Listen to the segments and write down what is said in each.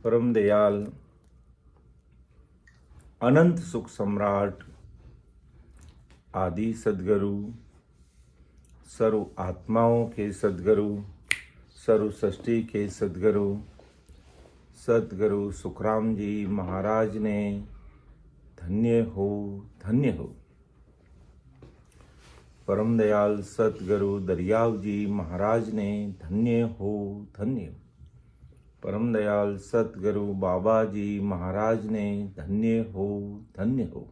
परम दयाल अनंत सुख सम्राट आदि सदगुरु, सर्व आत्माओं के सदगुरु, सर्व सृष्टि के सदगुरु, सदगुरु सुखराम जी महाराज ने धन्य हो धन्य हो। परम दयाल सतगुरु दरियाव जी महाराज ने धन्य हो धन्य हो। परम दयाल सतगुरु बाबा जी महाराज ने धन्य हो धन्य हो।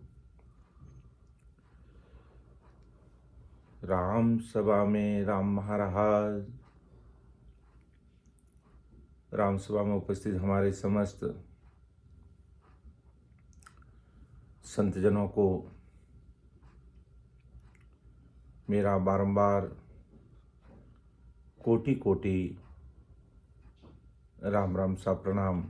राम सभा में राम महाराज, राम सभा में उपस्थित हमारे समस्त संतजनों को मेरा बारंबार कोटि कोटि राम राम सा प्रणाम।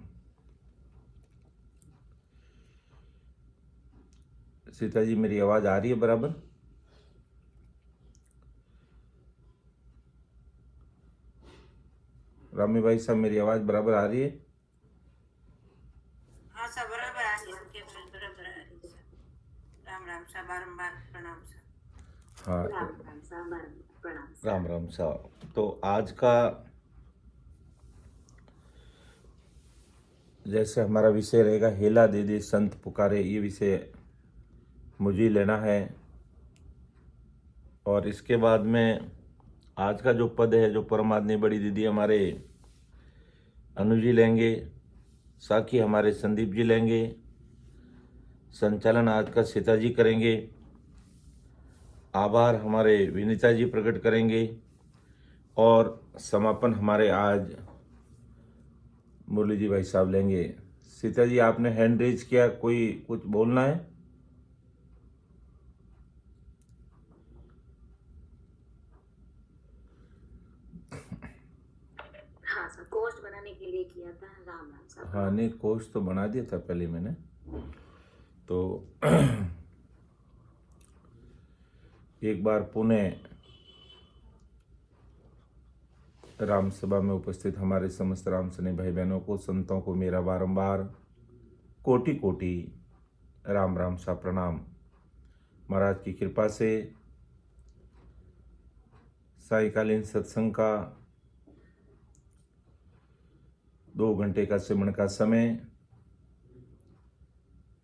सीता जी, मेरी आवाज आ रही है बराबर? रामी भाई साहब, मेरी आवाज बराबर आ रही है? हाँ सर, बराबर आ रही है। उनके बराबर आ रही है। राम राम सा, बारंबार प्रणाम सर। हाँ, राम राम सा, बारंबार प्रणाम सर। राम राम सा। तो आज का जैसे हमारा विषय रहेगा, हेला दे दे संत पुकारे, ये विषय मुझे लेना है। और इसके बाद में आज का जो पद है, जो परमात्मा बड़ी दीदी हमारे अनु जी लेंगे, साकी हमारे संदीप जी लेंगे, संचालन आज का सीता जी करेंगे, आभार हमारे विनीता जी प्रकट करेंगे, और समापन हमारे आज मुरली जी भाई साहब लेंगे। सीता जी, आपने हैंड रेज किया, कोई कुछ बोलना है? हाँ सर, कोस्ट बनाने के लिए किया था। राम राम सा। हाँ नहीं, कोर्स तो बना दिया था पहले मैंने तो। एक बार पुनः राम सभा में उपस्थित हमारे समस्त राम सने भाई बहनों को, संतों को मेरा बारंबार कोटि कोटि राम राम सा प्रणाम। महाराज की कृपा से सायकालीन सत्संग का 2 घंटे का सिमरन का समय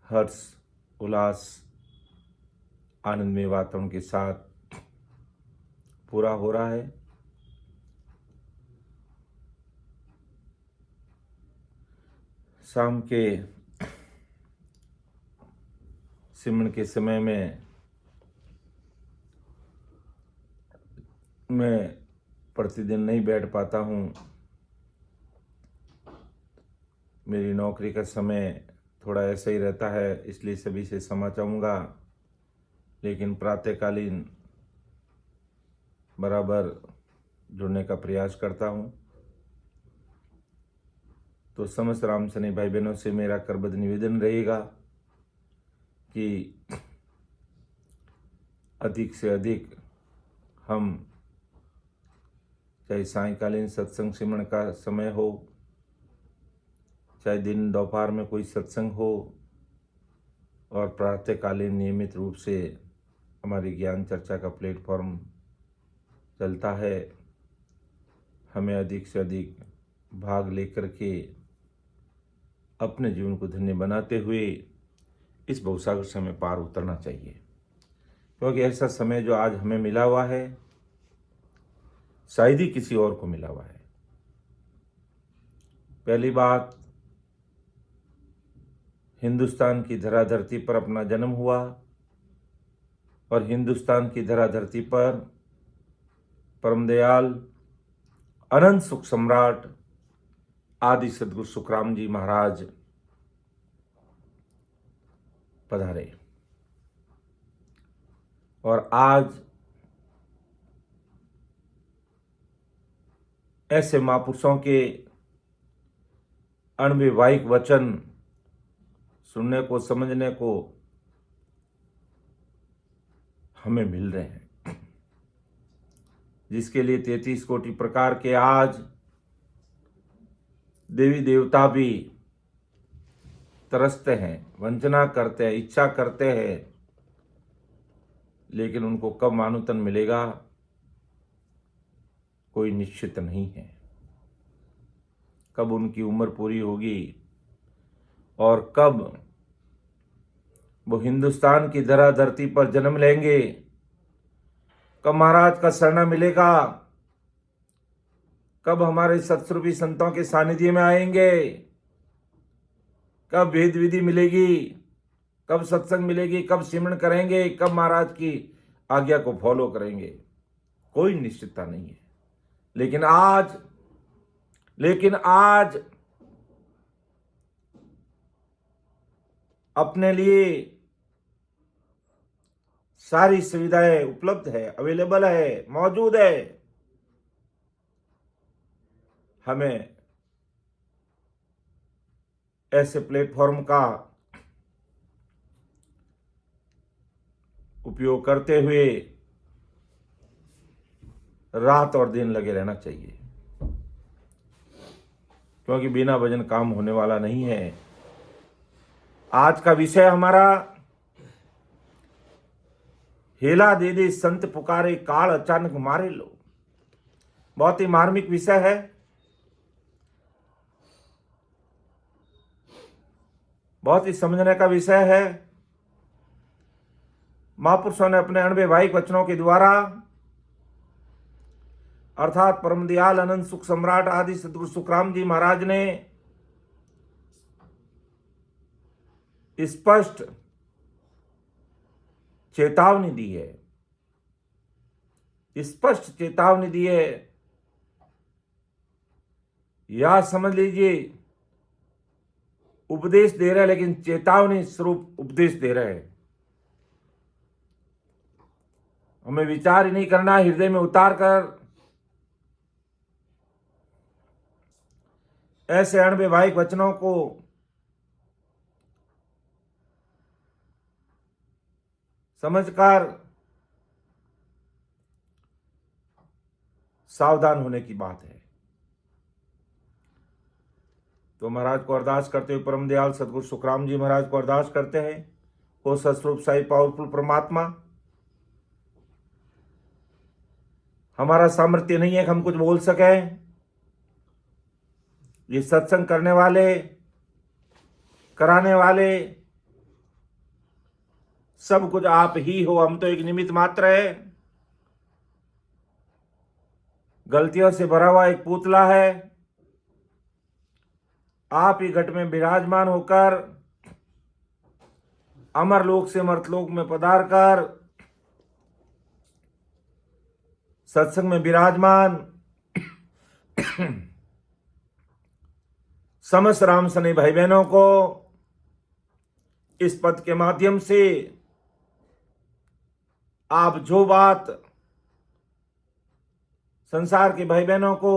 हर्ष उल्लास आनंदमय वातावरण के साथ पूरा हो रहा है। शाम के सिमरन के समय में मैं प्रतिदिन नहीं बैठ पाता हूँ। मेरी नौकरी का समय थोड़ा ऐसा ही रहता है, इसलिए सभी से क्षमा चाहूँगा, लेकिन प्रातःकालीन बराबर जुड़ने का प्रयास करता हूँ। तो समस्त राम सने भाई बहनों से मेरा करबद्ध निवेदन रहेगा कि अधिक से अधिक हम, चाहे सायकालीन सत्संग सिमरन का समय हो, चाहे दिन दोपहर में कोई सत्संग हो, और प्रातःकालीन नियमित रूप से हमारी ज्ञान चर्चा का प्लेटफॉर्म चलता है, हमें अधिक से अधिक भाग लेकर के अपने जीवन को धन्य बनाते हुए इस भवसागर से हमें पार उतरना चाहिए। क्योंकि ऐसा समय जो आज हमें मिला हुआ है, शायद ही किसी और को मिला हुआ है। पहली बात, हिंदुस्तान की धरा धरती पर अपना जन्म हुआ, और हिंदुस्तान की धरा धरती पर परम दयाल अनंत सुख सम्राट आदि सदगुरु सुखराम जी महाराज पधारे। और आज ऐसे महापुरुषों के अणविवाहिक वचन सुनने को, समझने को हमें मिल रहे हैं। जिसके लिए 33 कोटि प्रकार के आज देवी देवता भी तरसते हैं, वंचना करते हैं, इच्छा करते हैं, लेकिन उनको कब मानुतन मिलेगा कोई निश्चित नहीं है। कब उनकी उम्र पूरी होगी और कब वो हिंदुस्तान की धरा धरती पर जन्म लेंगे, कब महाराज का शरण मिलेगा, कब हमारे सत्स्वरूपी संतों के सानिध्य में आएंगे, कब वेद विधि मिलेगी, कब सत्संग मिलेगी, कब सिमरन करेंगे, कब महाराज की आज्ञा को फॉलो करेंगे, कोई निश्चितता नहीं है। लेकिन आज अपने लिए सारी सुविधाएं उपलब्ध है, अवेलेबल है, मौजूद है। हमें ऐसे प्लेटफॉर्म का उपयोग करते हुए रात और दिन लगे रहना चाहिए, क्योंकि बिना भजन काम होने वाला नहीं है। आज का विषय हमारा हेला दे दे संत पुकारे काल अचानक मारे लो। बहुत ही मार्मिक विषय है। बहुत ही समझने का विषय है। महापुरुषों ने अपने अणव्यवहारिक वचनों के द्वारा अर्थात परम दयाल अनंत सुख सम्राट आदि सदगुरु सुखराम जी महाराज ने स्पष्ट चेतावनी दी है, स्पष्ट चेतावनी दी है। या समझ लीजिए उपदेश दे रहे, लेकिन चेतावनी स्वरूप उपदेश दे रहे हैं। हमें विचार ही नहीं करना, हृदय में उतार कर ऐसे अणव्यवहारिक वचनों को समझकर सावधान होने की बात है। तो महाराज को अरदास करते हुए परम दयाल सदगुरु सुखराम जी महाराज को अरदास करते हैं, ओ सतस्वरूप साई पावरफुल परमात्मा, हमारा सामर्थ्य नहीं है कि हम कुछ बोल सके। ये सत्संग करने वाले, कराने वाले सब कुछ आप ही हो, हम तो एक निमित्त मात्र है। गलतियों से भरा हुआ एक पुतला है। आप ही घट में विराजमान होकर अमर लोक से मर्तलोक में पधार कर सत्संग में विराजमान समस्त राम सने भाई बहनों को इस पद के माध्यम से आप जो बात संसार के भाई बहनों को,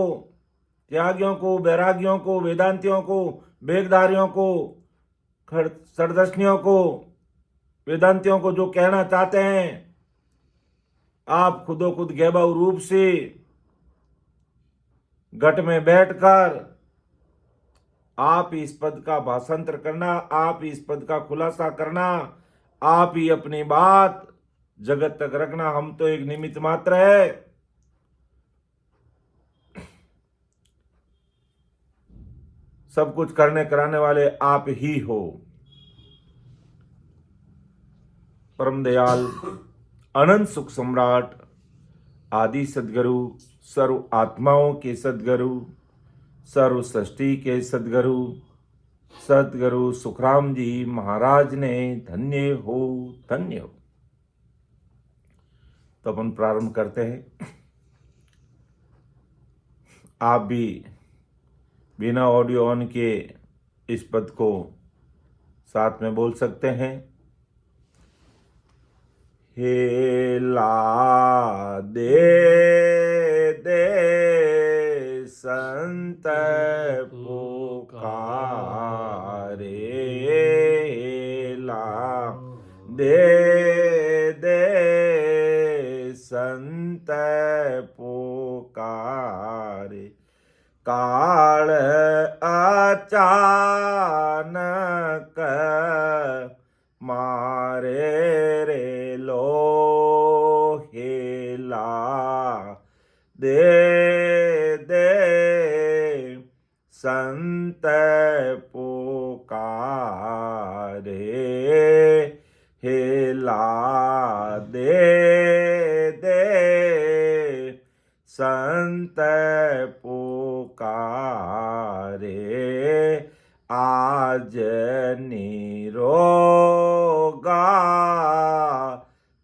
त्यागियों को, वैरागियों को, वेदांतियों को, वेगधारियों को, षड्दर्शनियों को, वेदांतियों को जो कहना चाहते हैं, आप खुदो खुद गैबव रूप से घट में बैठकर आप इस पद का भाषांतर करना, आप इस पद का खुलासा करना, आप ही अपनी बात जगत तक रखना। हम तो एक निमित्त मात्र है। सब कुछ करने कराने वाले आप ही हो। परम दयाल अनंत सुख सम्राट आदि सदगुरु, सर्व आत्माओं के सदगुरु, सर्व सृष्टि के सदगुरु, सदगुरु सुखराम जी महाराज ने धन्य हो, धन्य हो। तो अपन प्रारंभ करते हैं। आप भी बिना ऑडियो ऑन के इस पद को साथ में बोल सकते हैं। हेला दे दे संत पुकारे, हेला दे दे संत संत पुकारे। काल अचानक मारे रे लोहेला, दे दे संत पुकारे। हेला दे दे संत पुकारे। आज निरोगा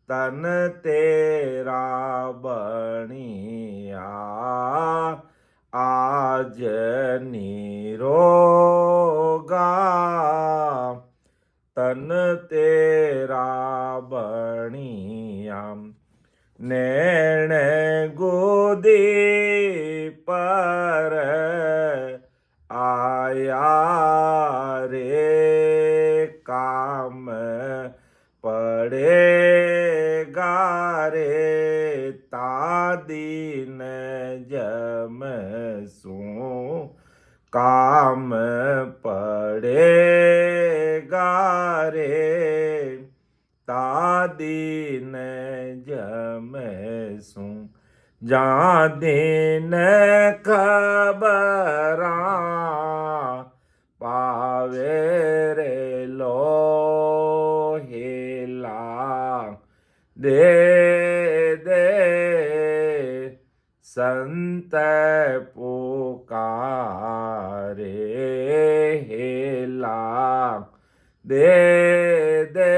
तन तेरा बनिया। आज निरोगा तन तेरा बनिया। नैण गोदी पर आया रे, काम पड़ेगा रे तादीन जमसूं। काम पड़ेगा रे तादीन जमसूं। जा दिन खबरां पावे रे लोहेला, दे दे संत पुकारे। हेला दे दे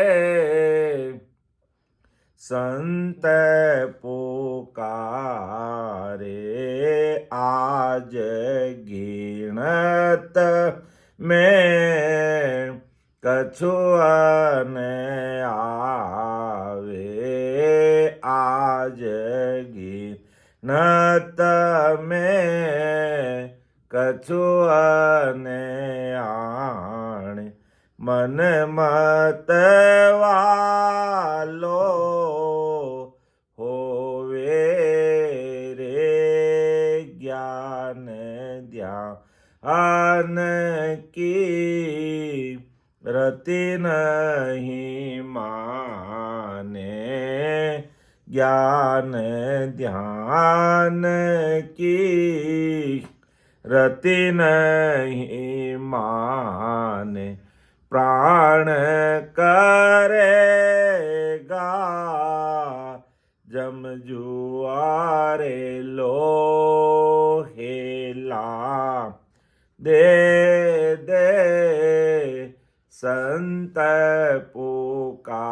संत पुकारे। आज गिणत में कछुअन आवे। आज गिणत में कछुअन आणे। मन मत वालो होवे रे, ज्ञान ध्यान की रति नहीं माने। ज्ञान ध्यान की रति नहीं माने। प्राण करेगा जम जुआरे लोहेला, दे दे संत पुकारे।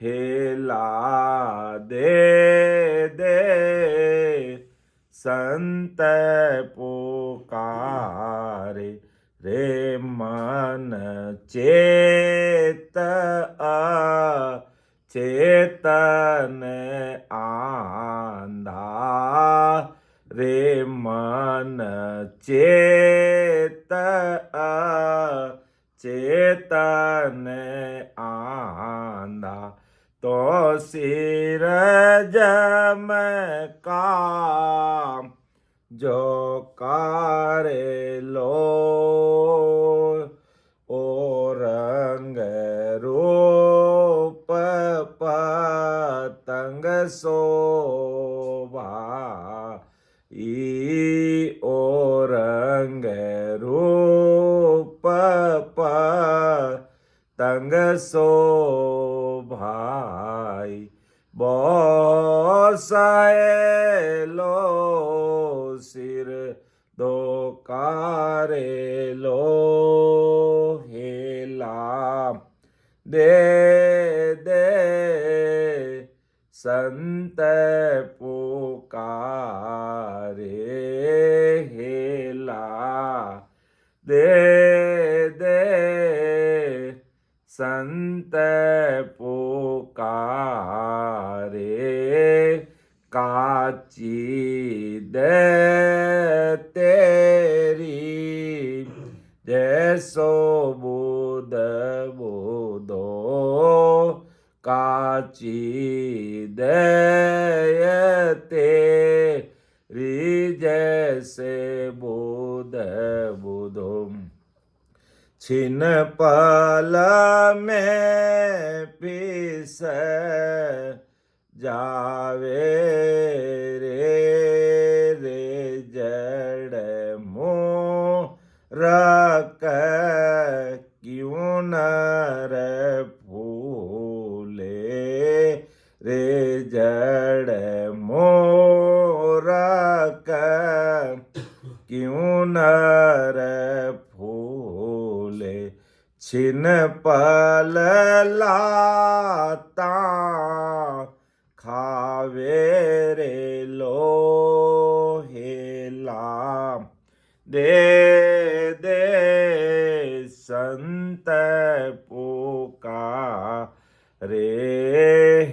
हेला दे दे संत पुकारे। रे मन चेत चेतन आंधा। रे मन चेत चेतन आंधा। तो सिर जमका जो कारे लो, ओ रंग रूप पतंग शोभा। ओ रंग रूप पतंग शोभाई। बोसाएलो सिर दो कारे लोहेला, दे दे संत पुकारे। हेला दे दे संत पुकारे। काची दे तेरी जैसो बुध बुधो। काची तेरी जैसे बुध बुधुम छिन पल में पिस जावे रे जड़ मोर क्यों नर फूले रे जड़ मोर क्यों नर फूले छिन पल लाता खावे रे लोहेला दे संत पुकारे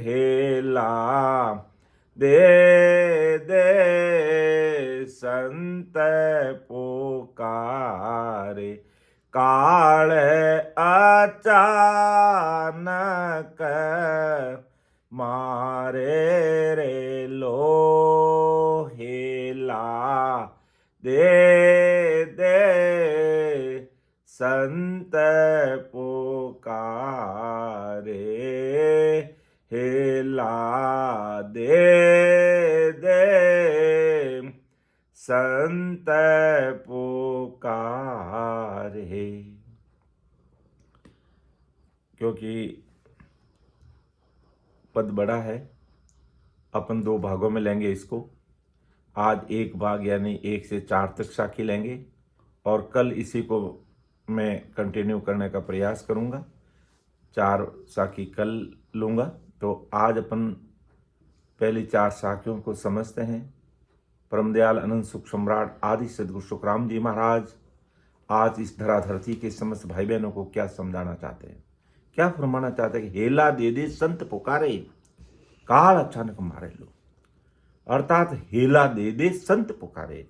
हेला दे संत पुकारे काल अचानक मारे रे लोहेला दे संत पुकारे हेला दे संत पुकारे। क्योंकि पद बड़ा है, अपन 2 भागों में लेंगे इसको। आज एक भाग यानी 1 से 4 तक साखी लेंगे और कल इसी को मैं कंटिन्यू करने का प्रयास करूंगा। 4 साखी कल लूंगा। तो आज अपन पहली 4 साखियों को समझते हैं। परमदयाल अनंत सुख सम्राट आदि सदगुरु सुखराम जी महाराज आज इस धराधरती के समस्त भाई बहनों को क्या समझाना चाहते हैं, क्या फरमाना चाहते हैं कि हेला दे संत पुकारे काल अचानक मारे लो। अर्थात हेला दे संत पुकारे।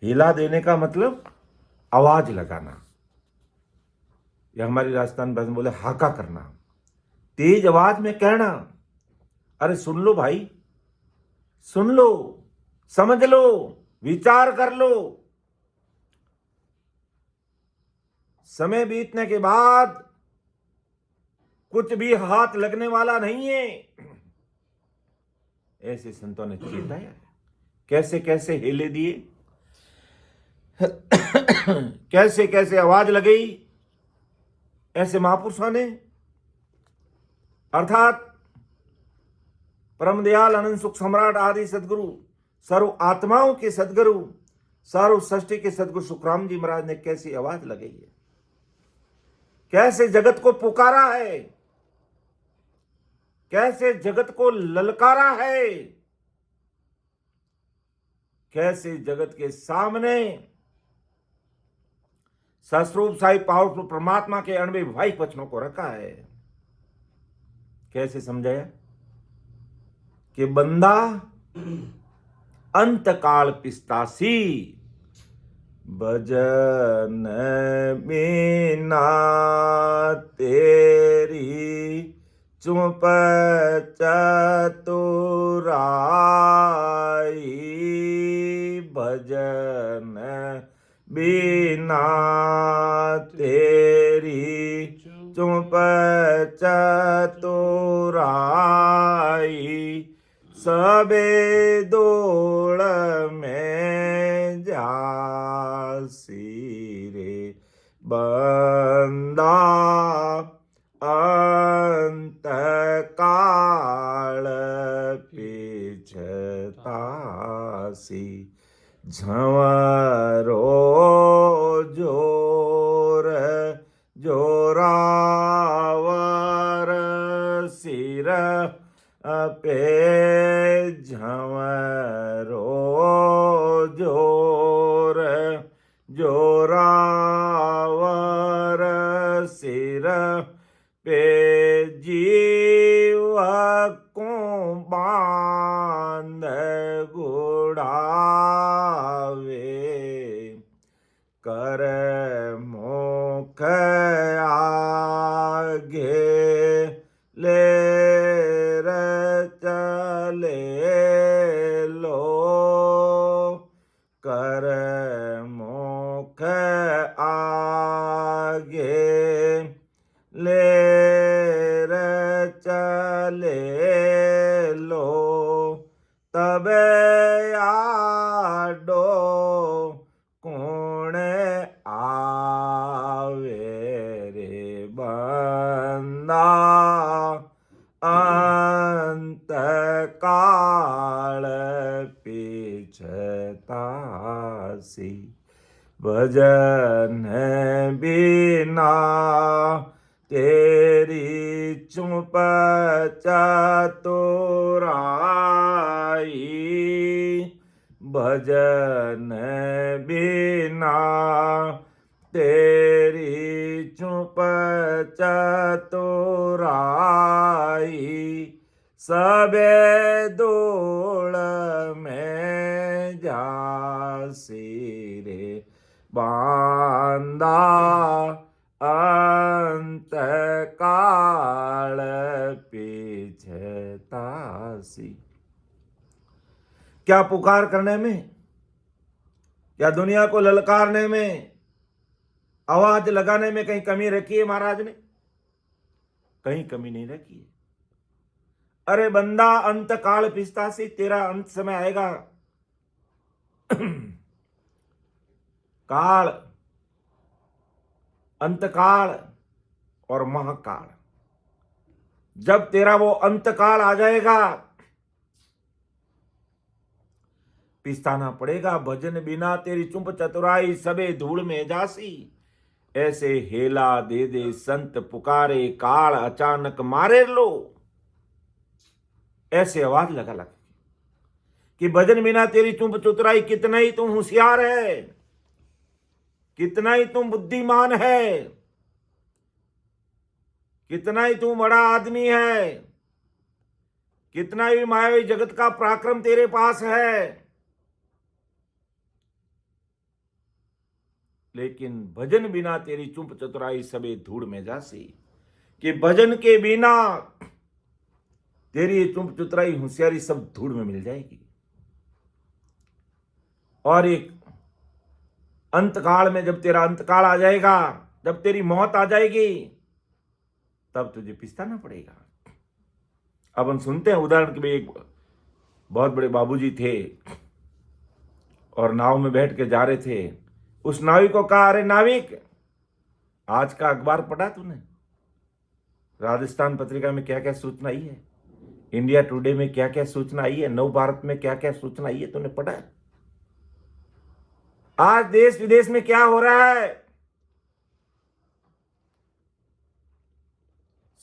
हेला देने का मतलब आवाज लगाना, या हमारी राजस्थान भाषा में बोले हाका करना, तेज आवाज में कहना, अरे सुन लो भाई, सुन लो, समझ लो, विचार कर लो। समय बीतने के बाद कुछ भी हाथ लगने वाला नहीं है। ऐसे संतों ने चेताया है। कैसे कैसे हेले दिए, कैसे कैसे आवाज लगई ऐसे महापुरुषों ने। अर्थात परमदयाल अनंत सुख सम्राट आदि सदगुरु, सर्व आत्माओं के सदगुरु, सर्व सृष्टि के सदगुरु सुखराम जी महाराज ने कैसी आवाज लगाई है, कैसे जगत को पुकारा है, कैसे जगत को ललकारा है, कैसे जगत के सामने सस्वरूप साई पावरफुल परमात्मा के 98 वचनों को रखा है। कैसे समझाया कि बंदा अंत काल पिस्तासी, भजन बिना तेरी चुप चतुराई, भजन बिना तेरी चुप चतुराई, सबे दौड़ में जासी रे बंदा अंत काल पिछतासी, झंवरो जोर जोरावर सिर पे, झंवरो जोर जोरावर सिर पे, जीव को बांध गुड़ावे, कर मुख आगे ले रच चले लो कर मुख आगे लेर चले लो तबे आडो कोण आवे रे बंदा अंत काल पीछतासी भजन बिना तेरी चुप चतुराई भजन बिना तेरी चुप चतुराई सबे धूल में जासी रे बांदा अंत काल पीछतासी। क्या पुकार करने में, क्या दुनिया को ललकारने में, आवाज लगाने में कहीं कमी रखी है महाराज ने? कहीं कमी नहीं रखी है। अरे बंदा अंत काल पीछतासी, तेरा अंत समय आएगा। काल, अंतकाल और महाकाल, जब तेरा वो अंतकाल आ जाएगा पिछताना पड़ेगा। भजन बिना तेरी चुप चतुराई सबे धूल में जासी। ऐसे हेला दे दे संत पुकारे काल अचानक मारे लो। ऐसे आवाज लगा लगा कि भजन बिना तेरी चुप चतुराई, कितना ही तुम होशियार है, कितना ही तुम बुद्धिमान है, कितना ही तू बड़ा आदमी है, कितना ही मायावी जगत का पराक्रम तेरे पास है, लेकिन भजन बिना तेरी चुप चतुराई सबे धूड़ में जासी। कि भजन के बिना तेरी चुप चतुराई होशियारी सब धूड़ में मिल जाएगी। और एक अंतकाल में, जब तेरा अंतकाल आ जाएगा, जब तेरी मौत आ जाएगी, तब तुझे पिछताना पड़ेगा। अब हम सुनते हैं उदाहरण के लिए, एक बहुत बड़े बाबूजी थे और नाव में बैठ के जा रहे थे। उस नाविक को कहा, अरे नाविक, आज का अखबार पढ़ा तूने? राजस्थान पत्रिका में क्या क्या सूचना आई है, इंडिया टुडे में क्या क्या सूचना आई है, नव भारत में क्या क्या सूचना आई है, तूने पढ़ा है? आज देश विदेश में क्या हो रहा है,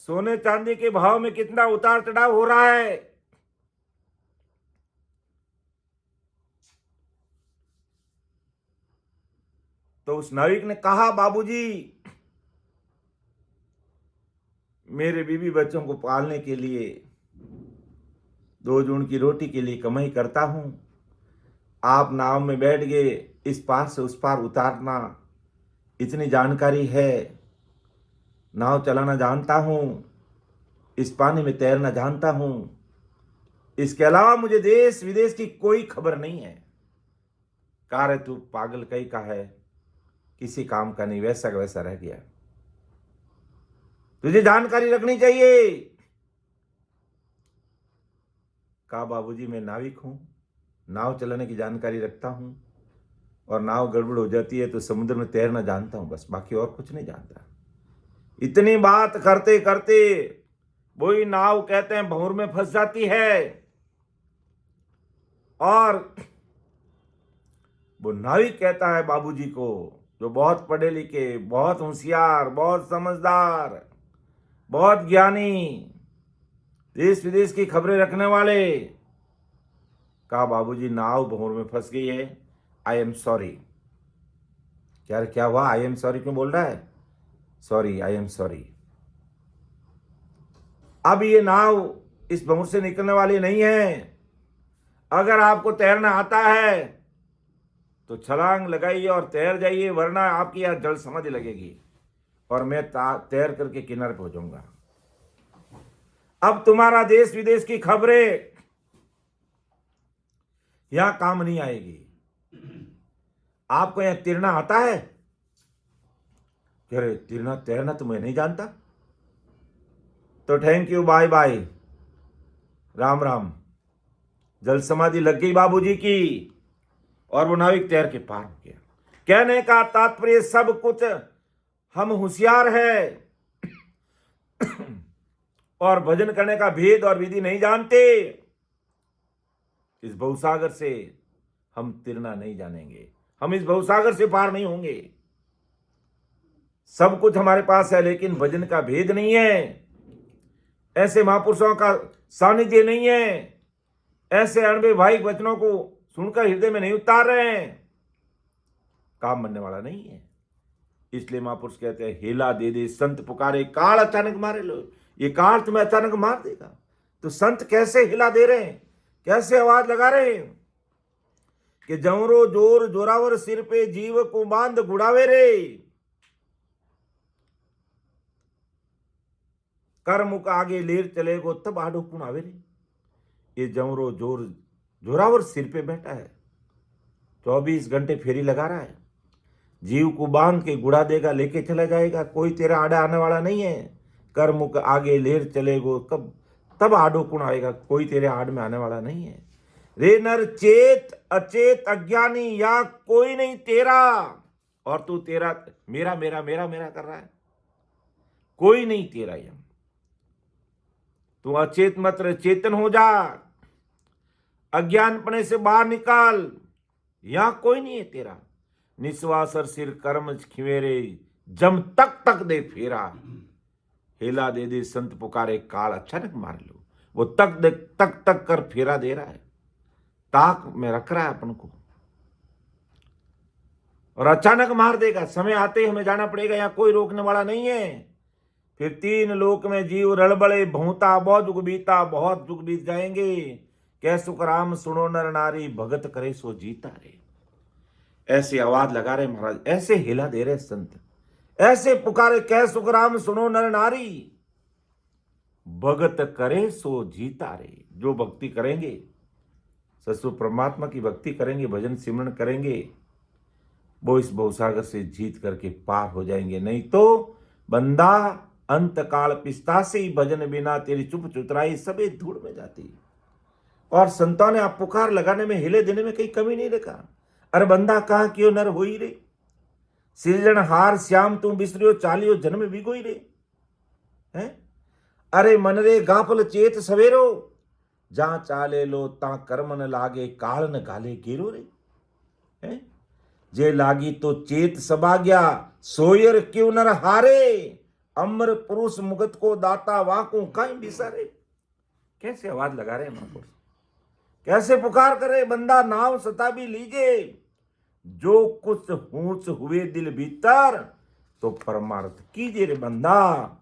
सोने चांदी के भाव में कितना उतार चढ़ाव हो रहा है। तो उस नाविक ने कहा, बाबूजी, मेरे बीवी बच्चों को पालने के लिए, 2 जून की रोटी के लिए कमाई करता हूं। आप नाव में बैठ गए, इस पार से उस पार उतारना, इतनी जानकारी है, नाव चलाना जानता हूं, इस पानी में तैरना जानता हूं, इसके अलावा मुझे देश विदेश की कोई खबर नहीं है। कहा, रे तू पागल कहीं का है, किसी काम का नहीं, वैसा का वैसा रह गया, तुझे जानकारी रखनी चाहिए। कहा, बाबूजी, मैं नाविक हूं, नाव चलाने की जानकारी रखता हूं, और नाव गड़बड़ हो जाती है तो समुद्र में तैरना जानता हूं, बस, बाकी और कुछ नहीं जानता। इतनी बात करते करते वही नाव, कहते हैं, भंवर में फंस जाती है। और वो नाविक कहता है बाबूजी को, जो बहुत पढ़े लिखे, बहुत होशियार, बहुत समझदार, बहुत ज्ञानी, देश विदेश की खबरें रखने वाले, कहा, बाबूजी, नाव भंवर में फंस गई है, आई एम सॉरी। यार क्या हुआ, आई एम सॉरी क्यों बोल रहा है? Sorry, I am sorry. अब ये नाव इस भंवर से निकलने वाली नहीं है। अगर आपको तैरना आता है तो छलांग लगाइए और तैर जाइए, वरना आपकी यहां जल समाधि लगेगी और मैं तैर करके किनारे पहुंचूंगा। अब तुम्हारा देश विदेश की खबरें यहां काम नहीं आएगी। आपको यहां तैरना आता है? कह रहे तैरना तैरना तो मैं नहीं जानता। तो thank you, bye bye, Ram Ram. जल समाधि लग गई बाबूजी की और वो नाविक तैर के पार हो गया। कहने का तात्पर्य सब कुछ हम होशियार है और भजन करने का भेद और विधि नहीं जानते। इस भवसागर से हम तैरना नहीं जानेंगे, हम इस भवसागर से पार नहीं होंगे। सब कुछ हमारे पास है लेकिन भजन का भेद नहीं है, ऐसे महापुरुषों का सानिध्य नहीं है, ऐसे अणवैवाहिक वचनों को सुनकर हृदय में नहीं उतार रहे हैं, काम बनने वाला नहीं है। इसलिए महापुरुष कहते हैं हेला दे दे संत पुकारे, काल अचानक मारे लो। ये काल तुम्हें अचानक मार देगा। तो संत कैसे हिला दे रहे हैं, कैसे आवाज लगा रहे हैं कि जमरो जोर जोरावर सिर पे जीव को बांध गुड़ावे रे, कर मुख आगे लेर चलेगो तब आडो पुनावे रे। ये जमरो जोर जोरावर सिर पे बैठा है, 24 घंटे फेरी लगा रहा है, जीव को बांध के गुड़ा देगा, लेके चला जाएगा, कोई तेरा आड़ा आने वाला नहीं है। कर मुख आगे लेर चलेगो कब तब आडो कुण आएगा, कोई तेरे आड़ में आने वाला नहीं है। रे नर चेत अचेत अज्ञानी या कोई नहीं तेरा, और तू तेरा मेरा मेरा मेरा मेरा कर रहा है, कोई नहीं तेरा। यम तू अचेत मात्र चेतन हो जा, अज्ञानपने से बाहर निकाल, यहां कोई नहीं है तेरा। निस्वासर सिर कर्म खिवेरे जम तक तक दे फेरा, हेला दे दे संत पुकारे काल अचानक मार लो। वो तक दे तक तक कर फेरा दे रहा है, ताक में रख रहा है अपन को और अचानक मार देगा। समय आते ही हमें जाना पड़ेगा, यहां कोई रोकने वाला नहीं है। फिर 3 लोक में जीव रड़बड़े भूता, बहुत जुग बीता, बहुत जुग बीत जाएंगे। कह सुख राम सुनो नर नारी, भगत करे सो जीता रे। ऐसे आवाज लगा रहे महाराज, ऐसे हिला दे रहे संत, ऐसे पुकारे कह सुख राम सुनो नर नारी, भगत करे सो जीता रे। जो भक्ति करेंगे, ससुर परमात्मा की भक्ति करेंगे, भजन सिमरन करेंगे, वो इस भवसागर से जीत करके पार हो जाएंगे। नहीं तो बंदा अंत काल पिस्तासी, भजन बिना तेरी चुप चुतराई सबे धूड़ में जाती। और संतों ने आप पुकार लगाने में, हिले देने में कहीं कमी नहीं रखा। अरे बंदा कहा क्यों नर हो ही रे, सृजन हार श्याम तू बिसरियो, चालियो जन्म बिगोई रे। हैं अरे मन रे गाफल चेत सवेरो, जहां चाले लो ता कर्म न लागे, काल न गाले गेरो रे। हैं जे लागी तो चेत सबा गया, सोयर क्यों नर हारे, अमर पुरुष मुगत को दाता वाकू कहीं बिसारे। कैसे आवाज लगा रहे महापुरुष, कैसे पुकार करे, बंदा नाव सता भी लीजिए, जो कुछ हूच हुए दिल भीतर, तो परमार्थ कीजिए रे बंदा।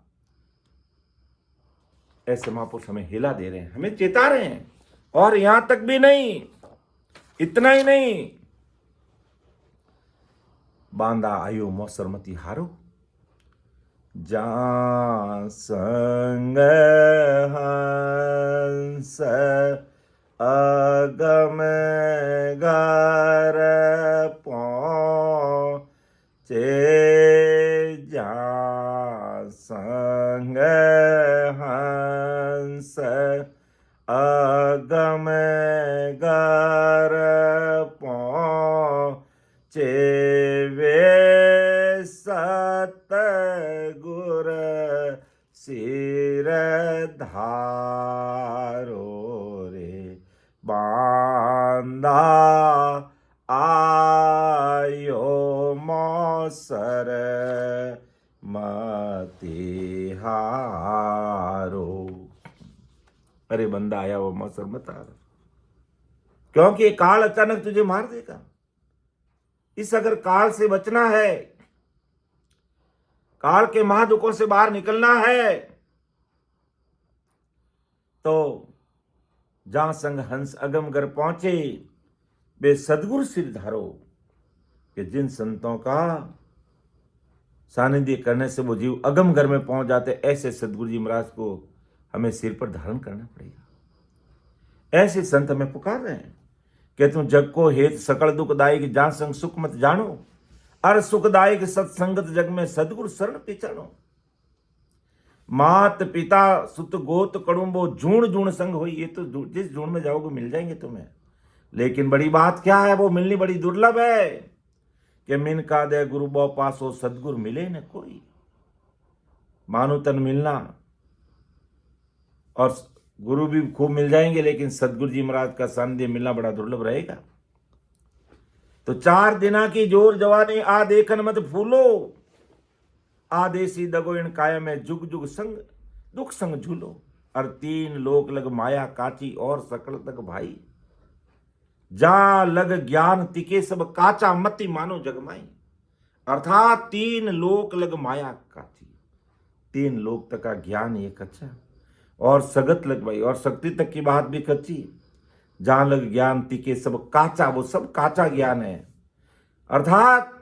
ऐसे महापुरुष हमें हिला दे रहे हैं, हमें चेता रहे हैं। और यहां तक भी नहीं, इतना ही नहीं, बांदा आयो मौसरमती हारो, जा संग हंस अगम गार पहुँचे, जा संग हंस अगम गार पहुँचे, वे सतगुर सिर धारो रे, बांदा आयो मौसर मती हारो। अरे बंदा आया वो मौसर मत हारो, क्योंकि काल अचानक तुझे मार देगा। इस अगर काल से बचना है, काल के महादुखों से बाहर निकलना है, तो जहां संग हंस अगम घर पहुंचे, वे सदगुरु सिर धारो, कि जिन संतों का सानिध्य करने से वो जीव अगम घर में पहुंच जाते, ऐसे सदगुरु जी महाराज को हमें सिर पर धारण करना पड़ेगा। ऐसे संत हमें पुकार रहे हैं कि तुम जग को हेत सकल दुखदायक जा संग सुख मत जानो, अर सुखदायक सत्संगत जग में सदगुरु शरण पिछानो। मात पिता सुत गोत कड़ुम्बो झूण झूण संग हुई, ये तो जिस झूण में जाओगे मिल जाएंगे तुम्हें, लेकिन बड़ी बात क्या है, वो मिलनी बड़ी दुर्लभ है कि मिन का दे गुरु बो पासो सदगुरु मिले न कोई। मानो तन मिलना और गुरु भी खूब मिल जाएंगे, लेकिन सदगुरु जी महाराज का सानिध्य मिलना बड़ा दुर्लभ रहेगा। तो 4 दिना की जोर जवानी आ देखन मत फूलो, आदेसी दगो इन काया में जुग जुग संग दुख संग झूलो। और 3 लोक लग माया काची और सकल तक भाई, जा लग ज्ञान तिके सब काचा मति मानो जगमाई। अर्थात 3 लोक लग माया काची, 3 लोक तक का ज्ञान ये कच्चा और सगत लग भाई, और शक्ति तक की बात भी कच्ची। जहां लग ज्ञान तिके सब काचा, वो सब काचा ज्ञान है, अर्थात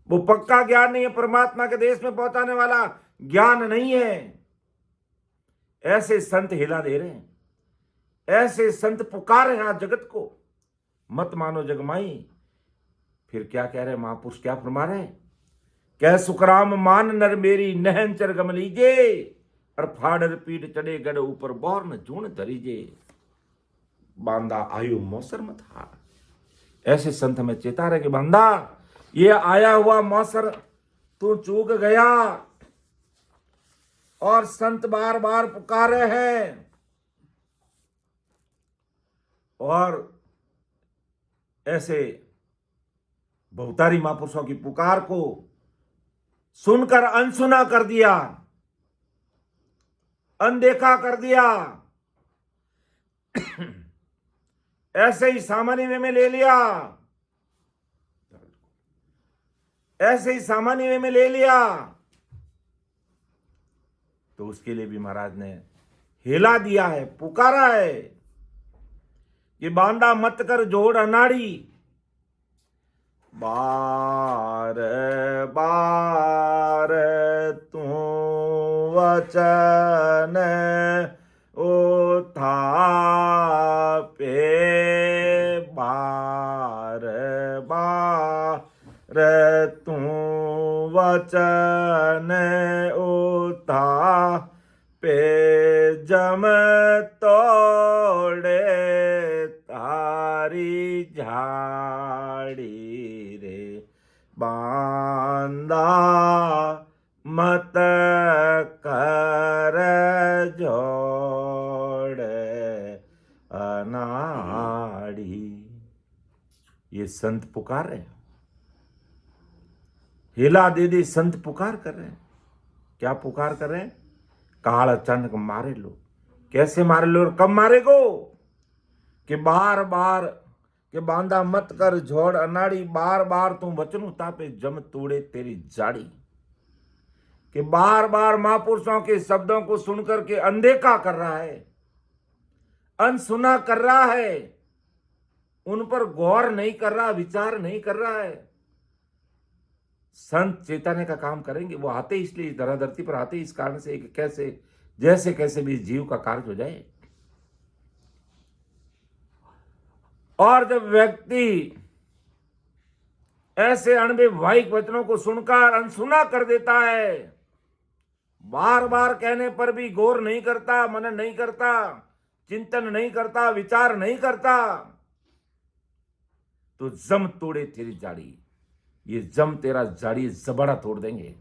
वो पक्का ज्ञान नहीं है, परमात्मा के देश में पहुंचाने वाला ज्ञान नहीं है। ऐसे संत हिला दे रहे हैं, ऐसे संत पुकार रहे हैं आज जगत को, मत मानो जगमाई। फिर क्या कह रहे महापुरुष, क्या फरमा रहे हैं, कह सुखराम मान नर मेरी नहनचर गम लीजे, और फाड़र पीठ चढ़े गढ़ ऊपर बौर न जून धरीजे। बांदा आयु मौसर मत हार। ऐसे संत हमें चेता रहे कि बांदा ये आया हुआ मौसर तू चूक गया, और संत बार बार पुकारे हैं, और ऐसे बहुतारी महापुरुषों की पुकार को सुनकर अनसुना कर दिया, अनदेखा कर दिया, ऐसे ही सामान्य वे में ले लिया, ऐसे ही सामान्य वे में ले लिया। तो उसके लिए भी महाराज ने हिला दिया है, पुकारा है कि बांदा मत कर जोड़ अनाड़ी, बार बार तू वचन उठा पे, बार बार तू वचन उठा पे, जम तोड़े तारी झाड़ी रे, बांदा मत कर जोड़ अनाड़ी। ये संत पुकार रहे हैं, हिला दे दे संत पुकार कर रहे हैं। क्या पुकार कर रहे हैं, काल अचानक मारे लो। कैसे मारे लो और कब मारे गो, कि बार बार के बांधा मत कर झोड़ अनाड़ी, बार बार तू वचन उतापे जम तोड़े तेरी जाड़ी। कि बार बार महापुरुषों के शब्दों को सुनकर के अनदेखा कर रहा है, अनसुना कर रहा है, उन पर गौर नहीं कर रहा, विचार नहीं कर रहा है। संत चेताने का काम करेंगे, वो आते इसलिए धरा धरती पर आते इस कारण से कैसे जैसे कैसे भी जीव का कार्य हो जाए। और जब व्यक्ति ऐसे अणव्यवहारिक वचनों को सुनकर अनसुना कर देता है, बार बार कहने पर भी गौर नहीं करता, मनन नहीं करता, चिंतन नहीं करता, विचार नहीं करता, तो जम तोड़े तेरी जाड़ी। ये जम तेरा जाड़ी जबड़ा तोड़ देंगे,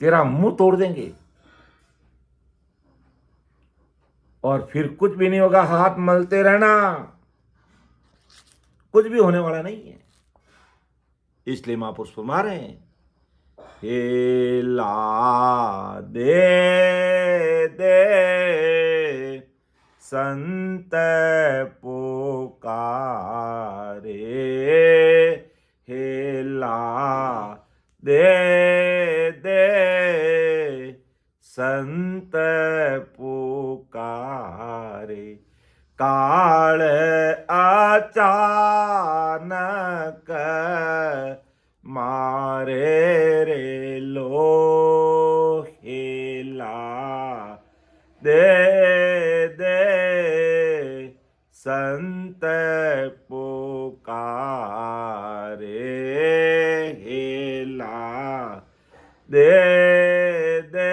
तेरा मुंह तोड़ देंगे, और फिर कुछ भी नहीं होगा, हाथ मलते रहना, कुछ भी होने वाला नहीं है। इसलिए महापुरुष फरमा रहे हैं, हिला दे दे संत पुकारे, हिला दे दे संत पुकारे, काल अचानक मारे रे लो, हिला दे संत पुकारे, हेला दे दे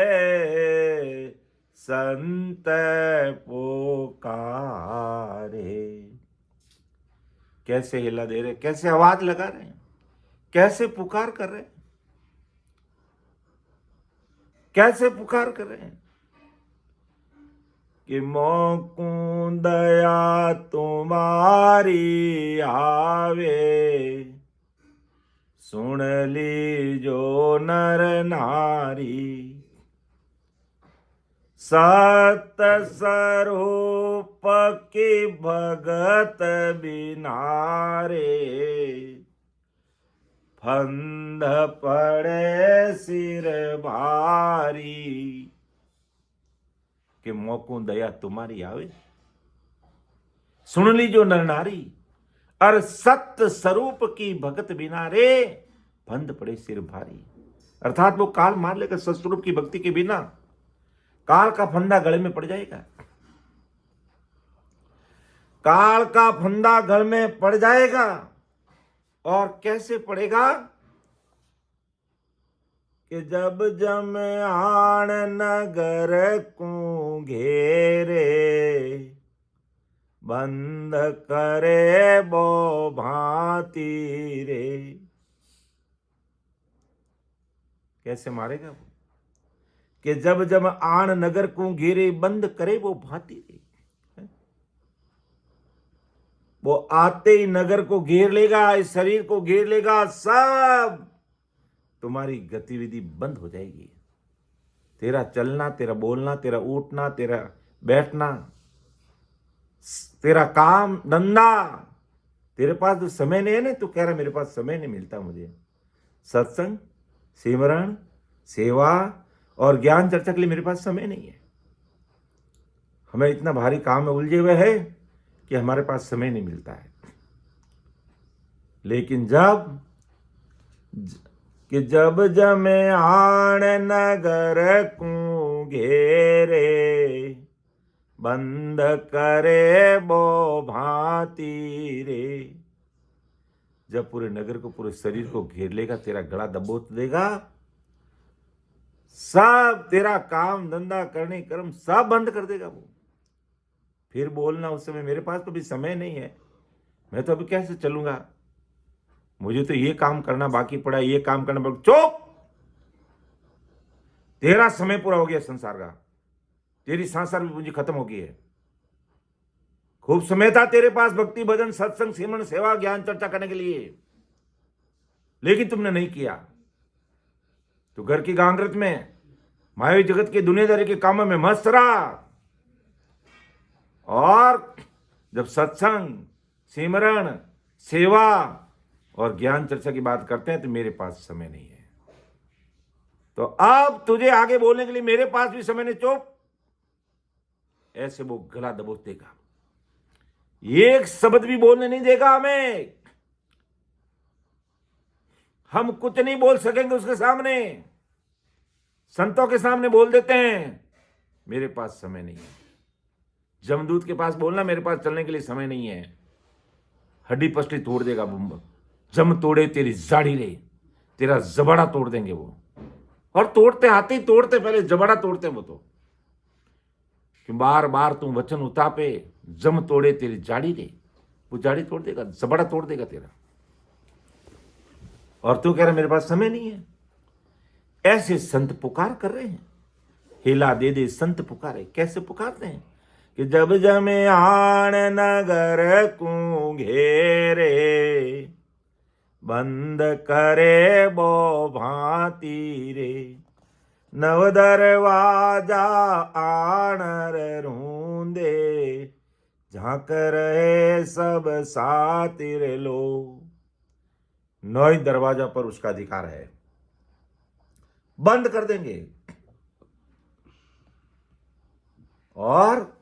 संत पुकारे। कैसे हिला दे रहे, कैसे आवाज लगा रहे हैं, कैसे पुकार कर रहे हैं, कैसे पुकार कर रहे हैं कि मोकू दया तुम्हारी आवे, सुन ली जो नर नारी, सत स्वरूप की भगत बिनारे, फंद पड़े सिर भारी। कि मोकू दया तुम्हारी आवे, सुन ली जो नर नारी, और सत्य स्वरूप की भगत बिना रे, फंद पड़े सिर भारी। अर्थात वो काल मार लेगा, सत्स्वरूप की भक्ति के बिना काल का फंदा गले में पड़ जाएगा। काल का फंदा गल में पड़ जाएगा। और कैसे पड़ेगा कि जब जम आण नगर को घेरे, बंद करे बो भांति रे। कैसे मारेगा वो? कि जब जब आण नगर को घेरे, बंद करे वो भांति रे। वो आते ही नगर को घेर लेगा, इस शरीर को घेर लेगा, सब तुम्हारी गतिविधि बंद हो जाएगी। तेरा चलना, तेरा बोलना, तेरा उठना, तेरा बैठना, तेरा काम धंधा, तेरे पास तो समय नहीं है ना। तू कह रहा मेरे पास समय नहीं मिलता मुझे सत्संग, सिमरण, सेवा और ज्ञान चर्चा के लिए मेरे पास समय नहीं है। हमें इतना भारी काम में उलझे हुए है कि हमारे पास समय नहीं मिलता है। लेकिन जब जमे आण नगर को घेरे, बंद करे बो भांति रे। जब पूरे नगर को, पूरे शरीर को घेर लेगा, तेरा गला दबोच देगा, सब तेरा काम धंधा करने कर्म सब बंद कर देगा वो। फिर बोलना उस समय मेरे पास तो भी समय नहीं है, मैं तो अभी कैसे चलूंगा, मुझे तो ये काम करना बाकी पड़ा, ये काम करना बाकी। चुप! तेरा समय पूरा हो गया संसार का, तेरी सांसार भी पूंजी खत्म हो गई है। खूब समय था तेरे पास भक्ति, भजन, सत्संग, सिमरण, सेवा, ज्ञान चर्चा करने के लिए, लेकिन तुमने नहीं किया। तो घर की गांगरत में, मायावी जगत के दुनियादारी के कामों में मस्त रहा। और जब सत्संग, सिमरण, सेवा और ज्ञान चर्चा की बात करते हैं तो मेरे पास समय नहीं है। तो अब तुझे आगे बोलने के लिए मेरे पास भी समय नहीं। चुप! ऐसे वो गला दबोच देगा, एक शब्द भी बोलने नहीं देगा हमें। हम कुछ नहीं बोल सकेंगे उसके सामने। संतों के सामने बोल देते हैं मेरे पास समय नहीं है। जमदूत के पास बोलना मेरे पास चलने के लिए समय नहीं है, हड्डी पसली तोड़ देगा वो। जम तोड़े तेरी जाड़ी रे, तेरा जबड़ा तोड़ देंगे वो। और तोड़ते आते ही तोड़ते, पहले जबड़ा तोड़ते वो तो। कि बार बार तू वचन उतापे, जम तोड़े तेरी जाड़ी रे, वो जाड़ी तोड़ देगा, जबड़ा तोड़ देगा तेरा। और तू कह रहा मेरे पास समय नहीं है। ऐसे संत पुकार कर रहे हैं, हिला दे दे संत पुकारे। कैसे पुकारते हैं कि जब जमे आण नगर को घेरे, बंद करे बो भांति रे। नव दरवाजा आणर रूंदे, झांक रहे सब सातिर लो। नौ दरवाजा पर उसका अधिकार है, बंद कर देंगे। और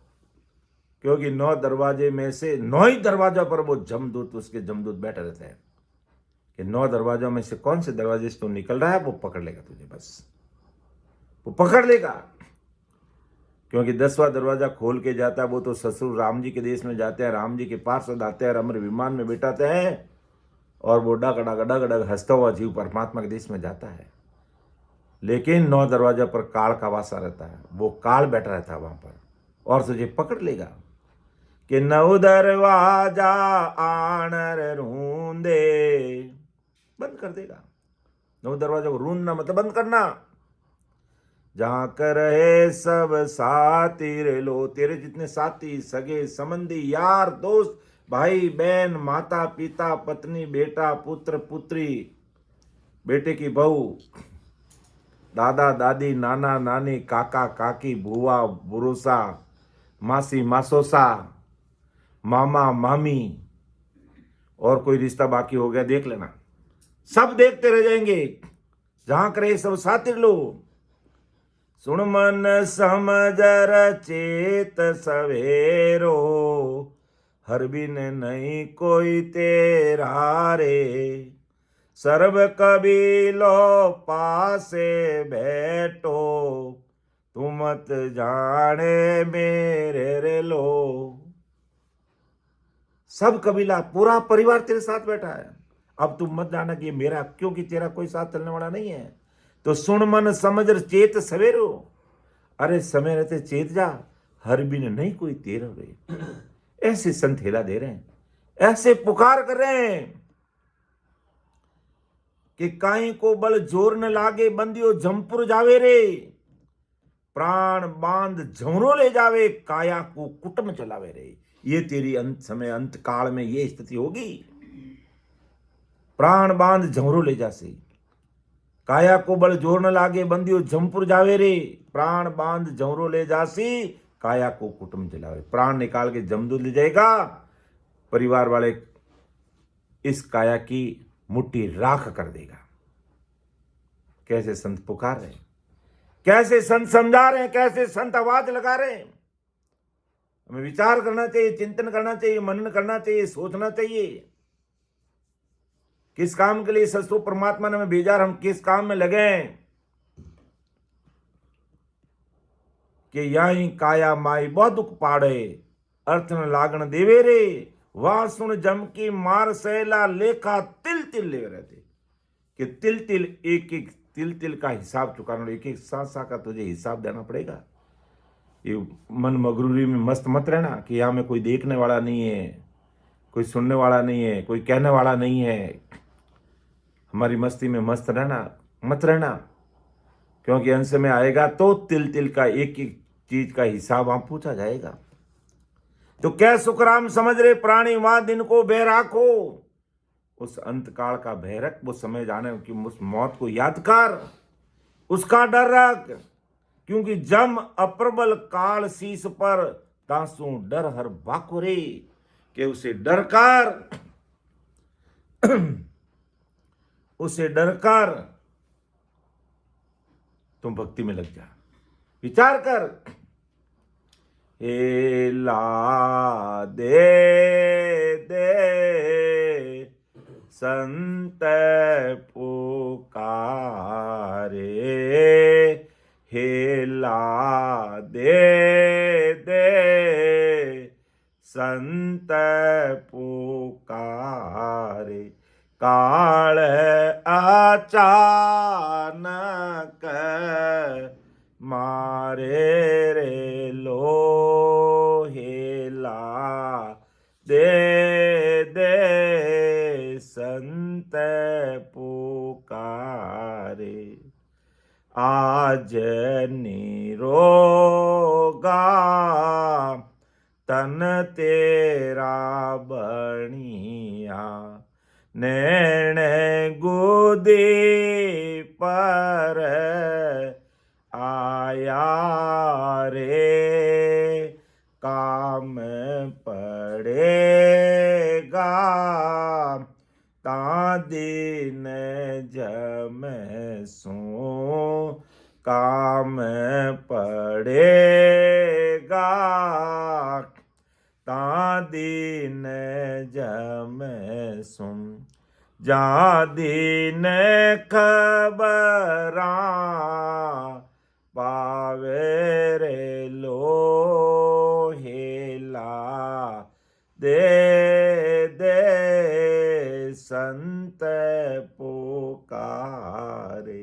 क्योंकि 9 दरवाजे में से 9 ही दरवाजा पर वो जमदूत, उसके जमदूत बैठे रहते हैं कि 9 दरवाजों में से कौन से दरवाजे से तू निकल रहा है, वो पकड़ लेगा तुझे। बस वो पकड़ लेगा। क्योंकि 10वां दरवाजा खोल के जाता है वो तो ससुर राम जी के देश में जाते हैं, राम जी के पार्षद आते हैं, अमर विमान में बिठाते हैं और वो डग डग डग डग हंसता हुआ जीव परमात्मा के देश में जाता है। लेकिन 9 दरवाजा पर काल का वासा रहता है, वो काल बैठा रहता है वहां पर और तुझे पकड़ लेगा कि 9 दरवाजा आनर रूंदे, बंद कर देगा। 9 दरवाजा को रूंदना मतलब बंद करना। जहां कर रहे सब साथी रे लो, तेरे जितने साथी सगे संबंधी यार दोस्त भाई बहन माता पिता पत्नी बेटा पुत्र पुत्री, बेटे की बहू, दादा दादी नाना नानी काका काकी बुआ बुरुसा मासी मासोसा मामा मामी, और कोई रिश्ता बाकी हो गया देख लेना, सब देखते रह जाएंगे। जहां करे सब साथी लो, सुन मन समझर चेत सवेरो, हर बिन नहीं कोई तेरा रे, सर्व कबीलो पासे बैठो, तू मत जाने मेरे रे लो। सब कबीला पूरा परिवार तेरे साथ बैठा है, अब तुम मत जाना कि मेरा, क्योंकि तेरा कोई साथ चलने वाला नहीं है। तो सुन मन समझ चेत सवेरो, अरे समय रहते चेत जा, हर बिन नहीं कोई तेरा रे। ऐसे संत हेला दे रहे हैं, ऐसे पुकार कर रहे हैं कि काई को बल जोर न लागे बंदियो जमपुर जावे रे, प्राण बांध झवरो ले जावे काया को कुटम चलावे रे। ये तेरी अंत समय अंत काल में ये स्थिति होगी, प्राण बांध झवरो ले जासे, काया को बल जोर न लागे बंदियो जमपुर जावे रे, प्राण बांध झवरो ले जासी काया को कुटुम चलावे। प्राण निकाल के जमदूत ले जाएगा, परिवार वाले इस काया की मुट्ठी राख कर देगा। कैसे संत पुकार रहे हैं, कैसे संत समझा रहे हैं, कैसे संत आवाज लगा रहे हैं। हमें विचार करना चाहिए, चिंतन करना चाहिए, मनन करना चाहिए, सोचना चाहिए किस काम के लिए ससुर परमात्मा ने हमें भेजा, हम किस काम में लगे हैं। कि यही काया माई बहुत दुख पाड़े, अर्थ न लागण देवे रे, वह सुन जम की मार सैला लेखा तिल तिल ले रहते। कि तिल तिल एक एक तिल तिल का हिसाब चुकाना, एक एक सा का तुझे हिसाब देना पड़ेगा। ये मन मगरूरी में मस्त मत रहना कि यहाँ में कोई देखने वाला नहीं है, कोई सुनने वाला नहीं है, कोई कहने वाला नहीं है। हमारी मस्ती में मस्त रहना मत रहना, क्योंकि अंत में आएगा तो तिल तिल का एक एक चीज का हिसाब वहां पूछा जाएगा। तो क्या सुखराम समझ रहे प्राणी वहां दिन को भय राखो, उस अंत काल का भय रख, वो समय जाने की उस मौत को याद कर, उसका डर रख, क्योंकि जम अप्रबल काल शीस पर तासू डर हर बाकुरे। के उसे डर कर उसे डर कर तुम भक्ति में लग जा, विचार कर। हे ला दे दे संत पुकारे, हे ला दे दे संत पुकारे, काल अचानक मारे रे लो, हेला दे दे संत पुकारे। आज निरोगा तन तेरा बणिया, नैण गोदे पर आया रे, काम पड़ेगा ता दिन जम सो, काम पड़ेगा ता दिन जम सुन, जा दिन खबरा पावे रे लो, संत पुकारे।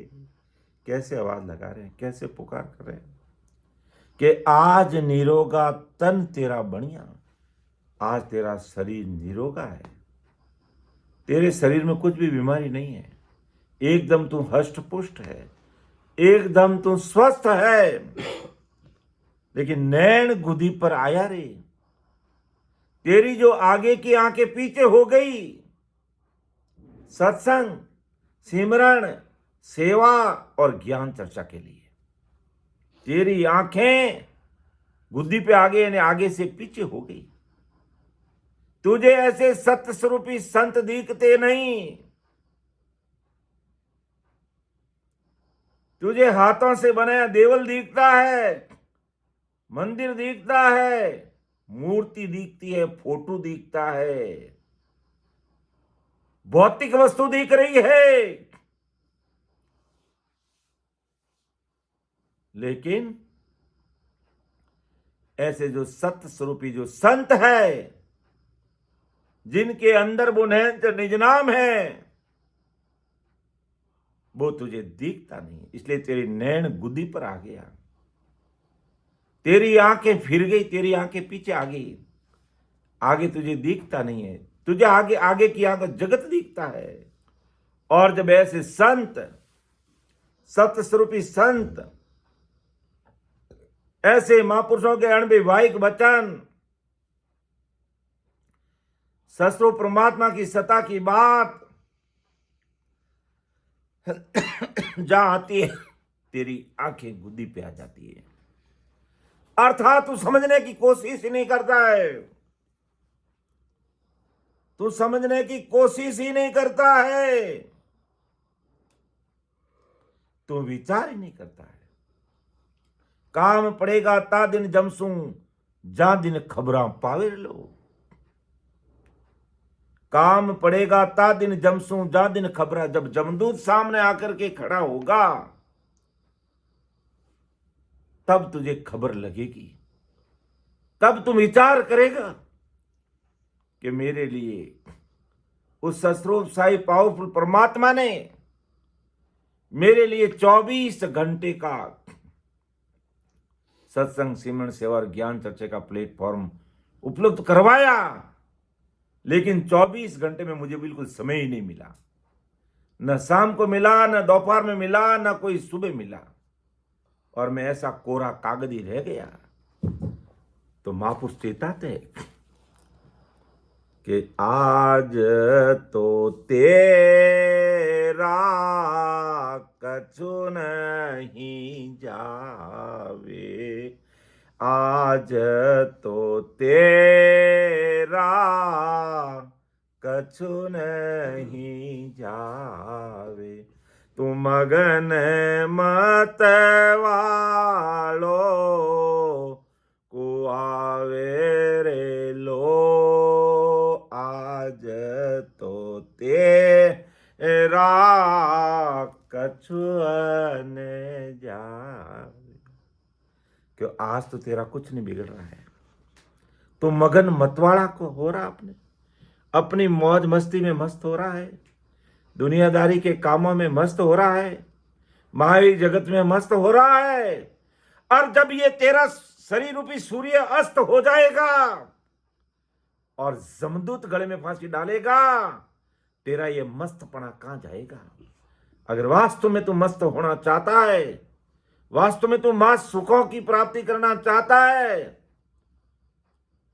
कैसे आवाज लगा रहे हैं, कैसे पुकार कर रहे हैं कि आज निरोगा तन तेरा बढ़िया, आज तेरा शरीर निरोगा है, तेरे शरीर में कुछ भी बीमारी नहीं है, एकदम तू हष्ट पुष्ट है, एकदम तू स्वस्थ है। लेकिन नैन गुदी पर आया रे, तेरी जो आगे की आंखें पीछे हो गई, सत्संग, सिमरण, सेवा और ज्ञान चर्चा के लिए तेरी आंखें गुद्दी पे आगे यानी आगे से पीछे हो गई। तुझे ऐसे सत्य स्वरूपी संत दिखते नहीं, तुझे हाथों से बनाया देवल दिखता है, मंदिर दिखता है, मूर्ति दिखती है, फोटो दिखता है, भौतिक वस्तु दिख रही है। लेकिन ऐसे जो सत्य स्वरूपी जो संत है, जिनके अंदर वो निज नाम है, वो तुझे दिखता नहीं, इसलिए तेरी नैन गुदी पर आ गया, तेरी आंखें फिर गई, तेरी आंखें पीछे आ गई, आगे तुझे दिखता नहीं है, तुझे आगे आगे की आंख जगत दिखता है। और जब ऐसे संत, सत्य स्वरूपी संत, ऐसे महापुरुषों के अणविवाहिक वचन, सस्रो परमात्मा की सत्ता की बात जहां आती है, तेरी आंखें गुद्दी पे आ जाती है, अर्थात तू समझने की कोशिश ही नहीं करता है, तू समझने की कोशिश ही नहीं करता है, तू विचार ही नहीं करता है। काम पड़ेगा ता दिन जमसू, जा दिन खबरां पावे लो। काम पड़ेगा ता दिन जमसू, जा दिन खबरा। जब जमदूत सामने आकर के खड़ा होगा, तब तुझे खबर लगेगी, तब तुम विचार करेगा कि मेरे लिए उस सस्रूप साई पावरफुल परमात्मा ने मेरे लिए 24 घंटे का सत्संग, सिमरण, सेवा और ज्ञान चर्चा का प्लेटफॉर्म उपलब्ध करवाया। लेकिन 24 घंटे में मुझे बिल्कुल समय ही नहीं मिला, न शाम को मिला, न दोपहर में मिला, न कोई सुबह मिला, और मैं ऐसा कोरा कागज ही रह गया। तो महापुरुष चेताते कि आज तो तेरा कछु नहीं जावे, आज तो तेरा कछु नहीं जावे, तू मगन मत वालो को आवे रे लो, आज तो तेरा कछु न जावे। क्यों? आज तो तेरा कुछ नहीं बिगड़ रहा है, तो मगन मतवाड़ा को हो रहा, अपनी मौज मस्ती में मस्त हो रहा है, दुनियादारी के कामों में मस्त हो रहा है, मायावी जगत में मस्त हो रहा है। और जब ये तेरा शरीर रूपी सूर्य अस्त हो जाएगा और जमदूत गले में फांसी डालेगा, तेरा ये मस्तपना कहां जाएगा? अगर वास्तव में तू मस्त होना चाहता है, वास्तव में तू मां सुखों की प्राप्ति करना चाहता है,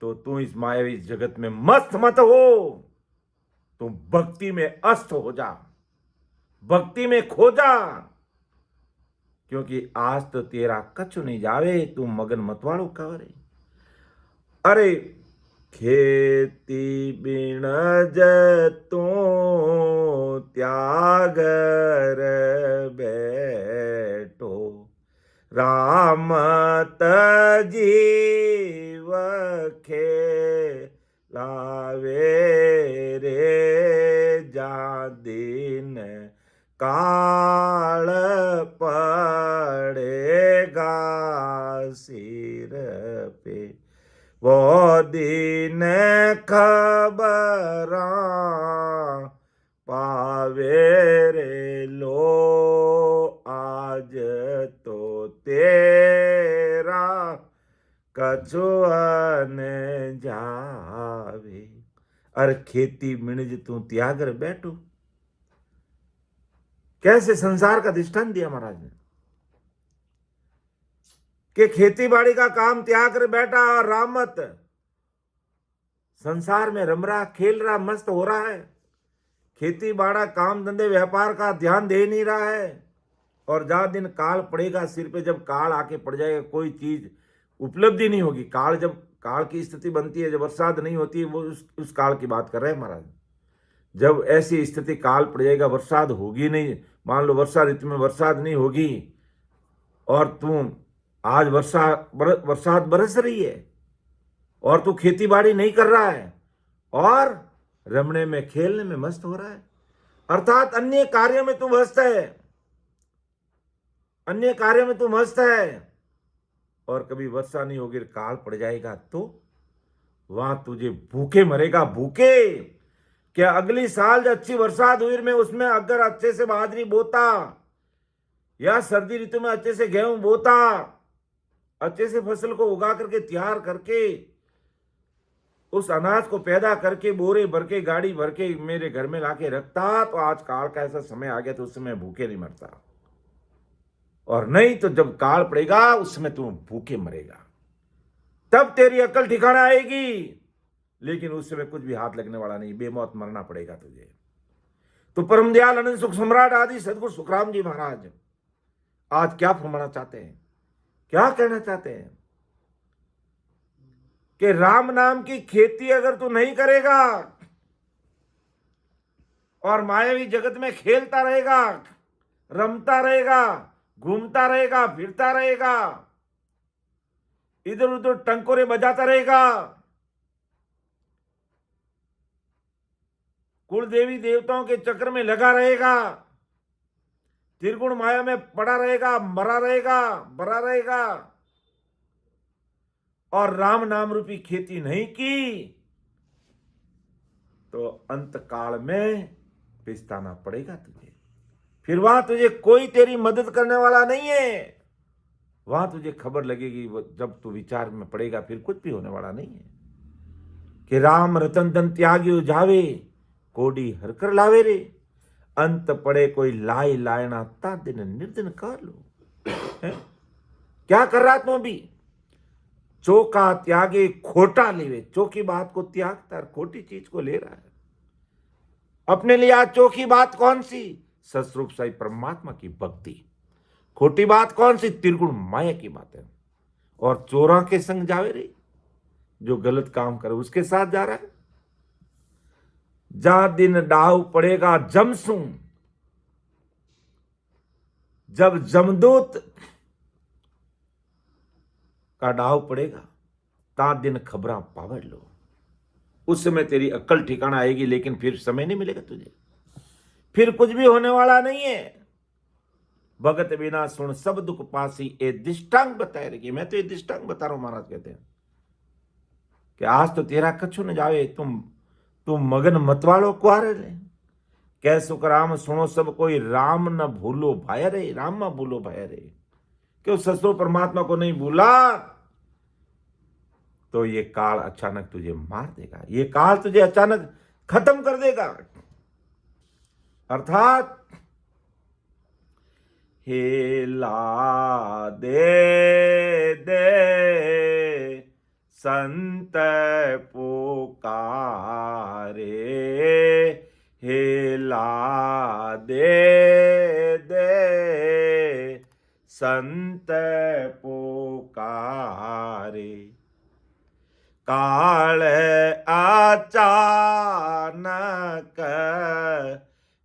तो तू इस मायावी जगत में मस्त मत हो, तू भक्ति में अस्त हो जा, भक्ति में खो जा, क्योंकि आज तो तेरा कछु नहीं जावे, तू मगन मतवाड़ो कवरे। अरे खेती बिन तू त्यागर बैठो, राम जीव खे लावे रे, जा दिन काल पड़ेगा सिर पे, वो दिन खबरां पावे रे लो आज तो तेरा कछुअन जावे। अरे खेती मिणज तू त्यागर बैठू। कैसे संसार का दृष्टांत दिया महाराज ने कि खेती बाड़ी का काम त्याग कर बैठा और रामत संसार में रम रहा, खेल रहा, मस्त हो रहा है। खेती बाड़ा काम धंधे व्यापार का ध्यान दे नहीं रहा है। और जहां दिन काल पड़ेगा सिर पे, जब काल आके पड़ जाएगा, कोई चीज उपलब्धि नहीं होगी। काल जब काल की स्थिति बनती है, जब बरसात नहीं होती है, वो उस काल की बात कर रहे हैं महाराज। जब ऐसी स्थिति काल पड़ जाएगा, बरसात होगी नहीं, मान लो वर्षा ऋतु में बरसात नहीं होगी और तुम आज बरसात बरस रही है और तू खेती बाड़ी नहीं कर रहा है और रमने में खेलने में मस्त हो रहा है, अर्थात अन्य कार्यों में तू मस्त है, अन्य कार्यों में तू मस्त है, और कभी वर्षा नहीं होगी, काल पड़ जाएगा तो वहां तुझे भूखे मरेगा। भूखे क्या अगली साल जो अच्छी बरसात हुई में उसमें अगर अच्छे से बाजरी बोता या सर्दी ऋतु में अच्छे से गेहूं बोता, अच्छे से फसल को उगा करके तैयार करके उस अनाज को पैदा करके बोरे भर के गाड़ी भर के मेरे घर में लाके रखता, तो आज काल का ऐसा समय आ गया तो उस समय भूखे नहीं मरता। और नहीं तो जब काल पड़ेगा उस समय तुम भूखे मरेगा, तब तेरी अकल ठिकाना आएगी। लेकिन उस समय कुछ भी हाथ लगने वाला नहीं, बेमौत मरना पड़ेगा तुझे। तो परम दयाल अनंत सुख सम्राट आदि सदगुरु सुखराम जी महाराज आज क्या फरमाना चाहते हैं, क्या कहना चाहते हैं कि राम नाम की खेती अगर तू नहीं करेगा और मायावी जगत में खेलता रहेगा, रमता रहेगा, घूमता रहेगा, फिरता रहेगा, इधर उधर टंकोरे बजाता रहेगा, कुल देवी देवताओं के चक्र में लगा रहेगा, त्रिगुण माया में पड़ा रहेगा, मरा रहेगा, भरा रहेगा, और राम नाम रूपी खेती नहीं की, तो अंत काल में पछताना पड़ेगा तुझे। फिर वहां तुझे कोई तेरी मदद करने वाला नहीं है। वहां तुझे खबर लगेगी जब तू विचार में पड़ेगा, फिर कुछ भी होने वाला नहीं है कि राम रतन धन त्यागी जावे कोडी हर कर लावे रे, अंत पड़े कोई लाई लायना ता दिन निर्दिन कर लो। है? क्या कर रहा तू अभी? चौका त्यागे खोटा लेवे। चौकी बात को त्यागता खोटी चीज को ले रहा है अपने लिए। आज चौकी बात कौन सी? सस्वरूप साई परमात्मा की भक्ति। खोटी बात कौन सी? त्रिगुण माया की बात है। और चोरा के संग जावे रे, जो गलत काम करे उसके साथ जा रहा है। जा दिन डाव पड़ेगा जमसू, जब जमदूत का डाव पड़ेगा ता दिन खबरा पावर लो। उस समय तेरी अक्ल ठिकाना आएगी, लेकिन फिर समय नहीं मिलेगा तुझे, फिर कुछ भी होने वाला नहीं है। भगत बिना सुन सब दुख पासी, ए दृष्टांग बताए रखिए। मैं तो ये दृष्टांग बता रहा हूं। महाराज कहते हैं कि आज तो तेरा कछु न जावे, तुम मगन मतवालो कुआरे ले। कह सुखराम सुनो सब कोई, राम न भूलो भाया रे, राम न भूलो भाया रे। क्यों ससुर परमात्मा को नहीं भूला तो ये काल अचानक तुझे मार देगा, ये काल तुझे अचानक खत्म कर देगा। अर्थात हेला दे दे संत पुकारे, हेला दे दे संत पुकारे। काल अचानक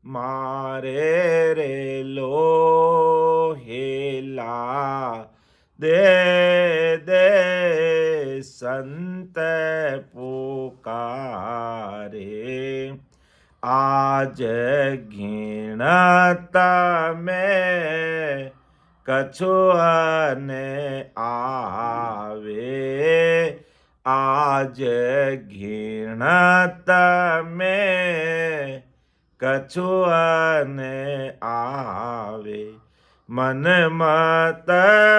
मारे रे लो, हेला दे दे संत पुकारे। आज घिणत में कछुअन आवे, आज घिणत में कछुअन आवे मन मत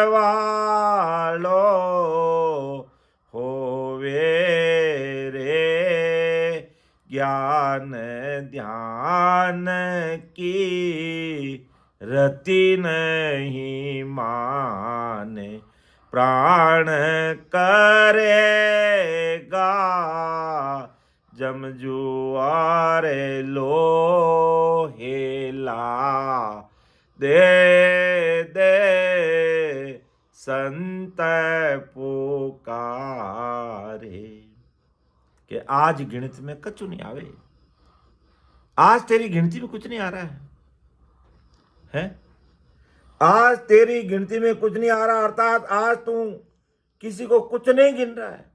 वालो होवे रे ज्ञान ध्यान की रति नहीं माने प्राण करेगा जम जुआरे लोहेला दे दे संत पुकारे कि आज गिनती में कछु नहीं आवे। आज तेरी गिनती में कुछ नहीं आ रहा है? आज तेरी गिनती में कुछ नहीं आ रहा, अर्थात आज तू किसी को कुछ नहीं गिन रहा है,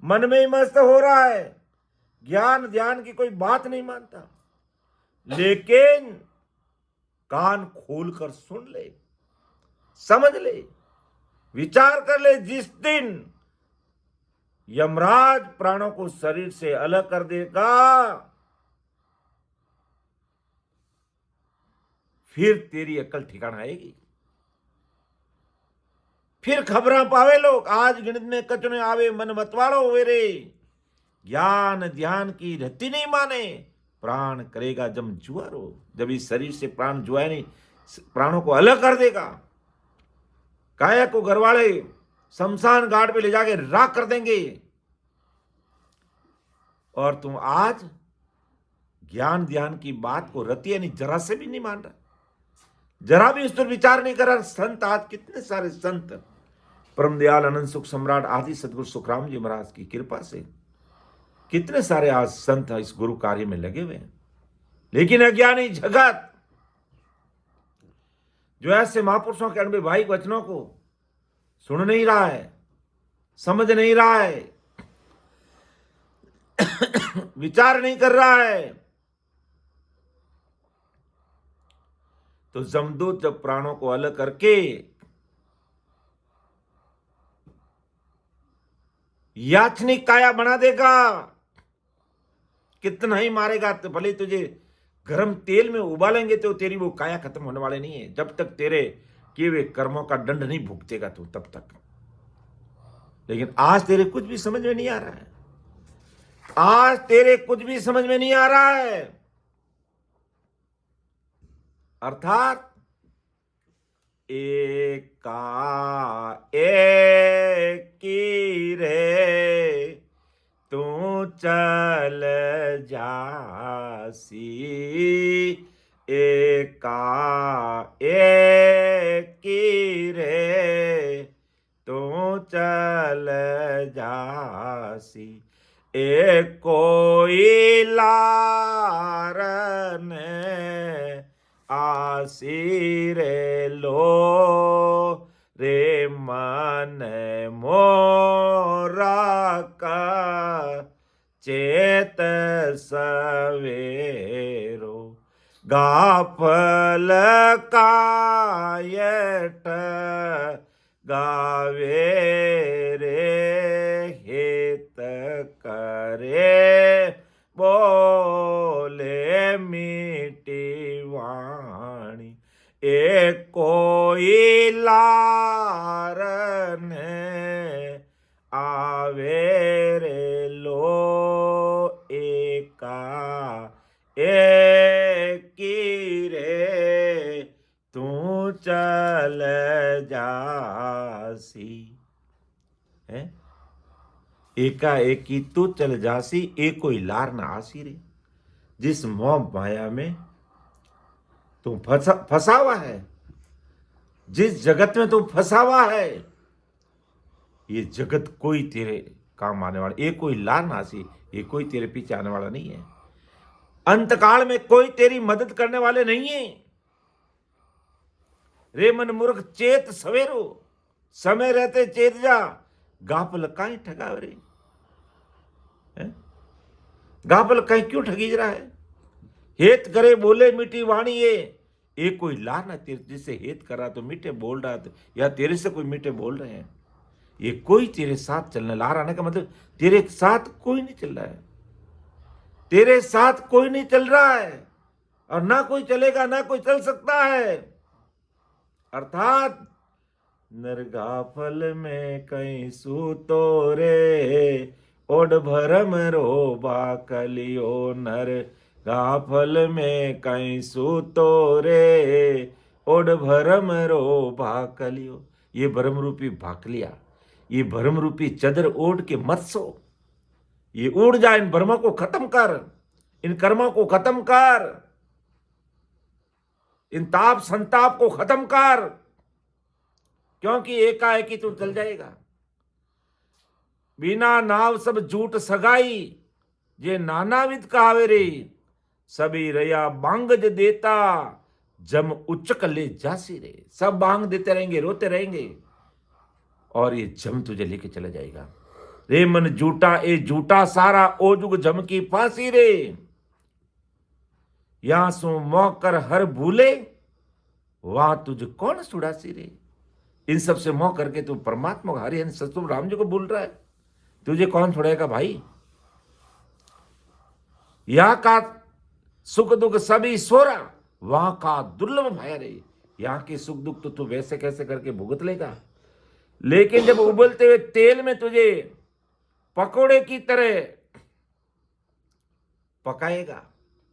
मन में ही मस्त हो रहा है, ज्ञान ध्यान की कोई बात नहीं मानता। लेकिन कान खोल कर सुन ले, समझ ले, विचार कर ले। जिस दिन यमराज प्राणों को शरीर से अलग कर देगा, फिर तेरी अक्ल ठिकाना आएगी। फिर खबरा पावे लोग, आज गिनती में कछु नहीं आवे मन मतवाड़ो हुए रे ज्ञान ध्यान की रति नहीं माने प्राण करेगा जम जुआरो। जब इस शरीर से प्राण जुआ नहीं, प्राणों को अलग कर देगा, काया को घरवाले शमशान घाट पे ले जाके राख कर देंगे, और तुम आज ज्ञान ध्यान की बात को रति यानी जरा से भी नहीं मान रहा, जरा भी उस पर विचार नहीं कर रहा। संत आज कितने सारे संत, परम दयाल अनंत सुख सम्राट आदि सदगुरु सुखराम जी महाराज की कृपा से कितने सारे आज संत इस गुरु कार्य में लगे हुए हैं। लेकिन अज्ञानी जगत जो ऐसे महापुरुषों के अनुभवाहिक वचनों को सुन नहीं रहा है, समझ नहीं रहा है, विचार नहीं कर रहा है, तो जमदूत जब प्राणों को अलग करके याचनिक काया बना देगा, कितना ही मारेगा, तो भले तुझे गर्म तेल में उबालेंगे तो तेरी वो काया खत्म होने वाले नहीं है, जब तक तेरे किए हुए कर्मों का दंड नहीं भुगतेगा तू, तब तक। लेकिन आज तेरे कुछ भी समझ में नहीं आ रहा है, आज तेरे कुछ भी समझ में नहीं आ रहा है। अर्थात एका एकी रे तू चल जासी, एका एकी रे तू चल जासी, एक कोई लारन आसी रे लो रे मन मोरा का चेत सवेरो, गाफल कायट गावे रे हित करे बोले मीठी वाणी, एक कोई लारन आवे रे लो एका एकी रे तू चल जासी है, एकाएकी तू चल जासी, एक कोई लार ना आसी रे। जिस मोह माया में तू फंसा हुआ है, जिस जगत में तू फंसा हुआ है, ये जगत कोई तेरे काम आने वाला, ये कोई लार ना आसी, ये कोई तेरे पीछे आने वाला नहीं है। अंतकाल में कोई तेरी मदद करने वाले नहीं है। रे मन मूर्ख चेत सवेरो, समय रहते चेत जा, गाफल काई ठगा रे, गाफल काई क्यों ठगी रहा है। हेत करे बोले मीठी वाणी, ये कोई ला ना तेरे जिससे हेत कर रहा तो मीठे बोल रहा है, या तेरे से कोई मीठे बोल रहे हैं, ये कोई तेरे साथ चलने ला रहा का मतलब तेरे साथ कोई नहीं चल रहा है, तेरे साथ कोई नहीं चल रहा है। और ना कोई चलेगा, ना कोई चल सकता है। अर्थात नर गाफल में कहीं सूतो रे, ओड भरम रोबा कलियो। नर गाफल में कहीं सूतो रे, ओड भरम रोबा कलियो। ये भरम रूपी भाकलिया, ये भरम रूपी चदर ओढ़ के मत सो। ये उड़ जा, इन भ्रमों को खत्म कर, इन कर्मों को खत्म कर, इन ताप संताप को खत्म कर, क्योंकि एकाएकी तू चल जाएगा। बिना नाव सब झूठ सगाई, जे नानाविध कहावे रे। सभी रया बांगज देता, जम उच्चक ले जासी रे। सब बांग देते रहेंगे, रोते रहेंगे, और ये जम तुझे लेके चला जाएगा। रे मन झूठा ए झूठा सारा, ओ जुग जम की फांसी रे। यहां सो मौकर हर भूले, वहां तुझ कौन सुड़ासी रे। इन सब से मोह करके तू परमात्मा को, हरि सतगुरु राम जी को भूल रहा है, तुझे कौन छोड़ेगा भाई। यहां का सुख दुख सभी सोरा, वहां का दुर्लभ भय रे। यहां के सुख दुख तो तू वैसे कैसे करके भुगत लेगा, लेकिन जब उबलते हुए तेल में तुझे पकोड़े की तरह पकाएगा,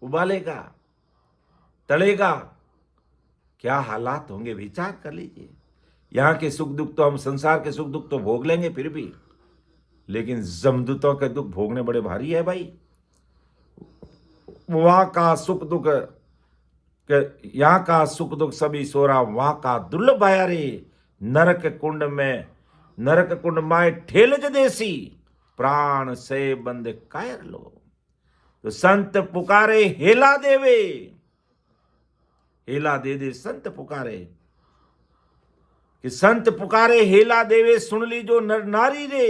उबालेगा, तलेगा, क्या हालात होंगे विचार कर लीजिए। यहां के सुख दुख तो हम संसार के सुख दुख तो भोग लेंगे फिर भी, लेकिन जमदूतों के दुख भोगने बड़े भारी है भाई। वहां का सुख दुख, यहां का सुख दुख सभी सोरा, वहां का दुर्लभ आया रे। नरक कुंड माए ठेल देसी, प्राण से बंद कायर लो। तो संत पुकारे हेला देवे, हेला दे दे संत पुकारे, कि संत पुकारे हेला देवे। सुन ली जो नर नारी रे,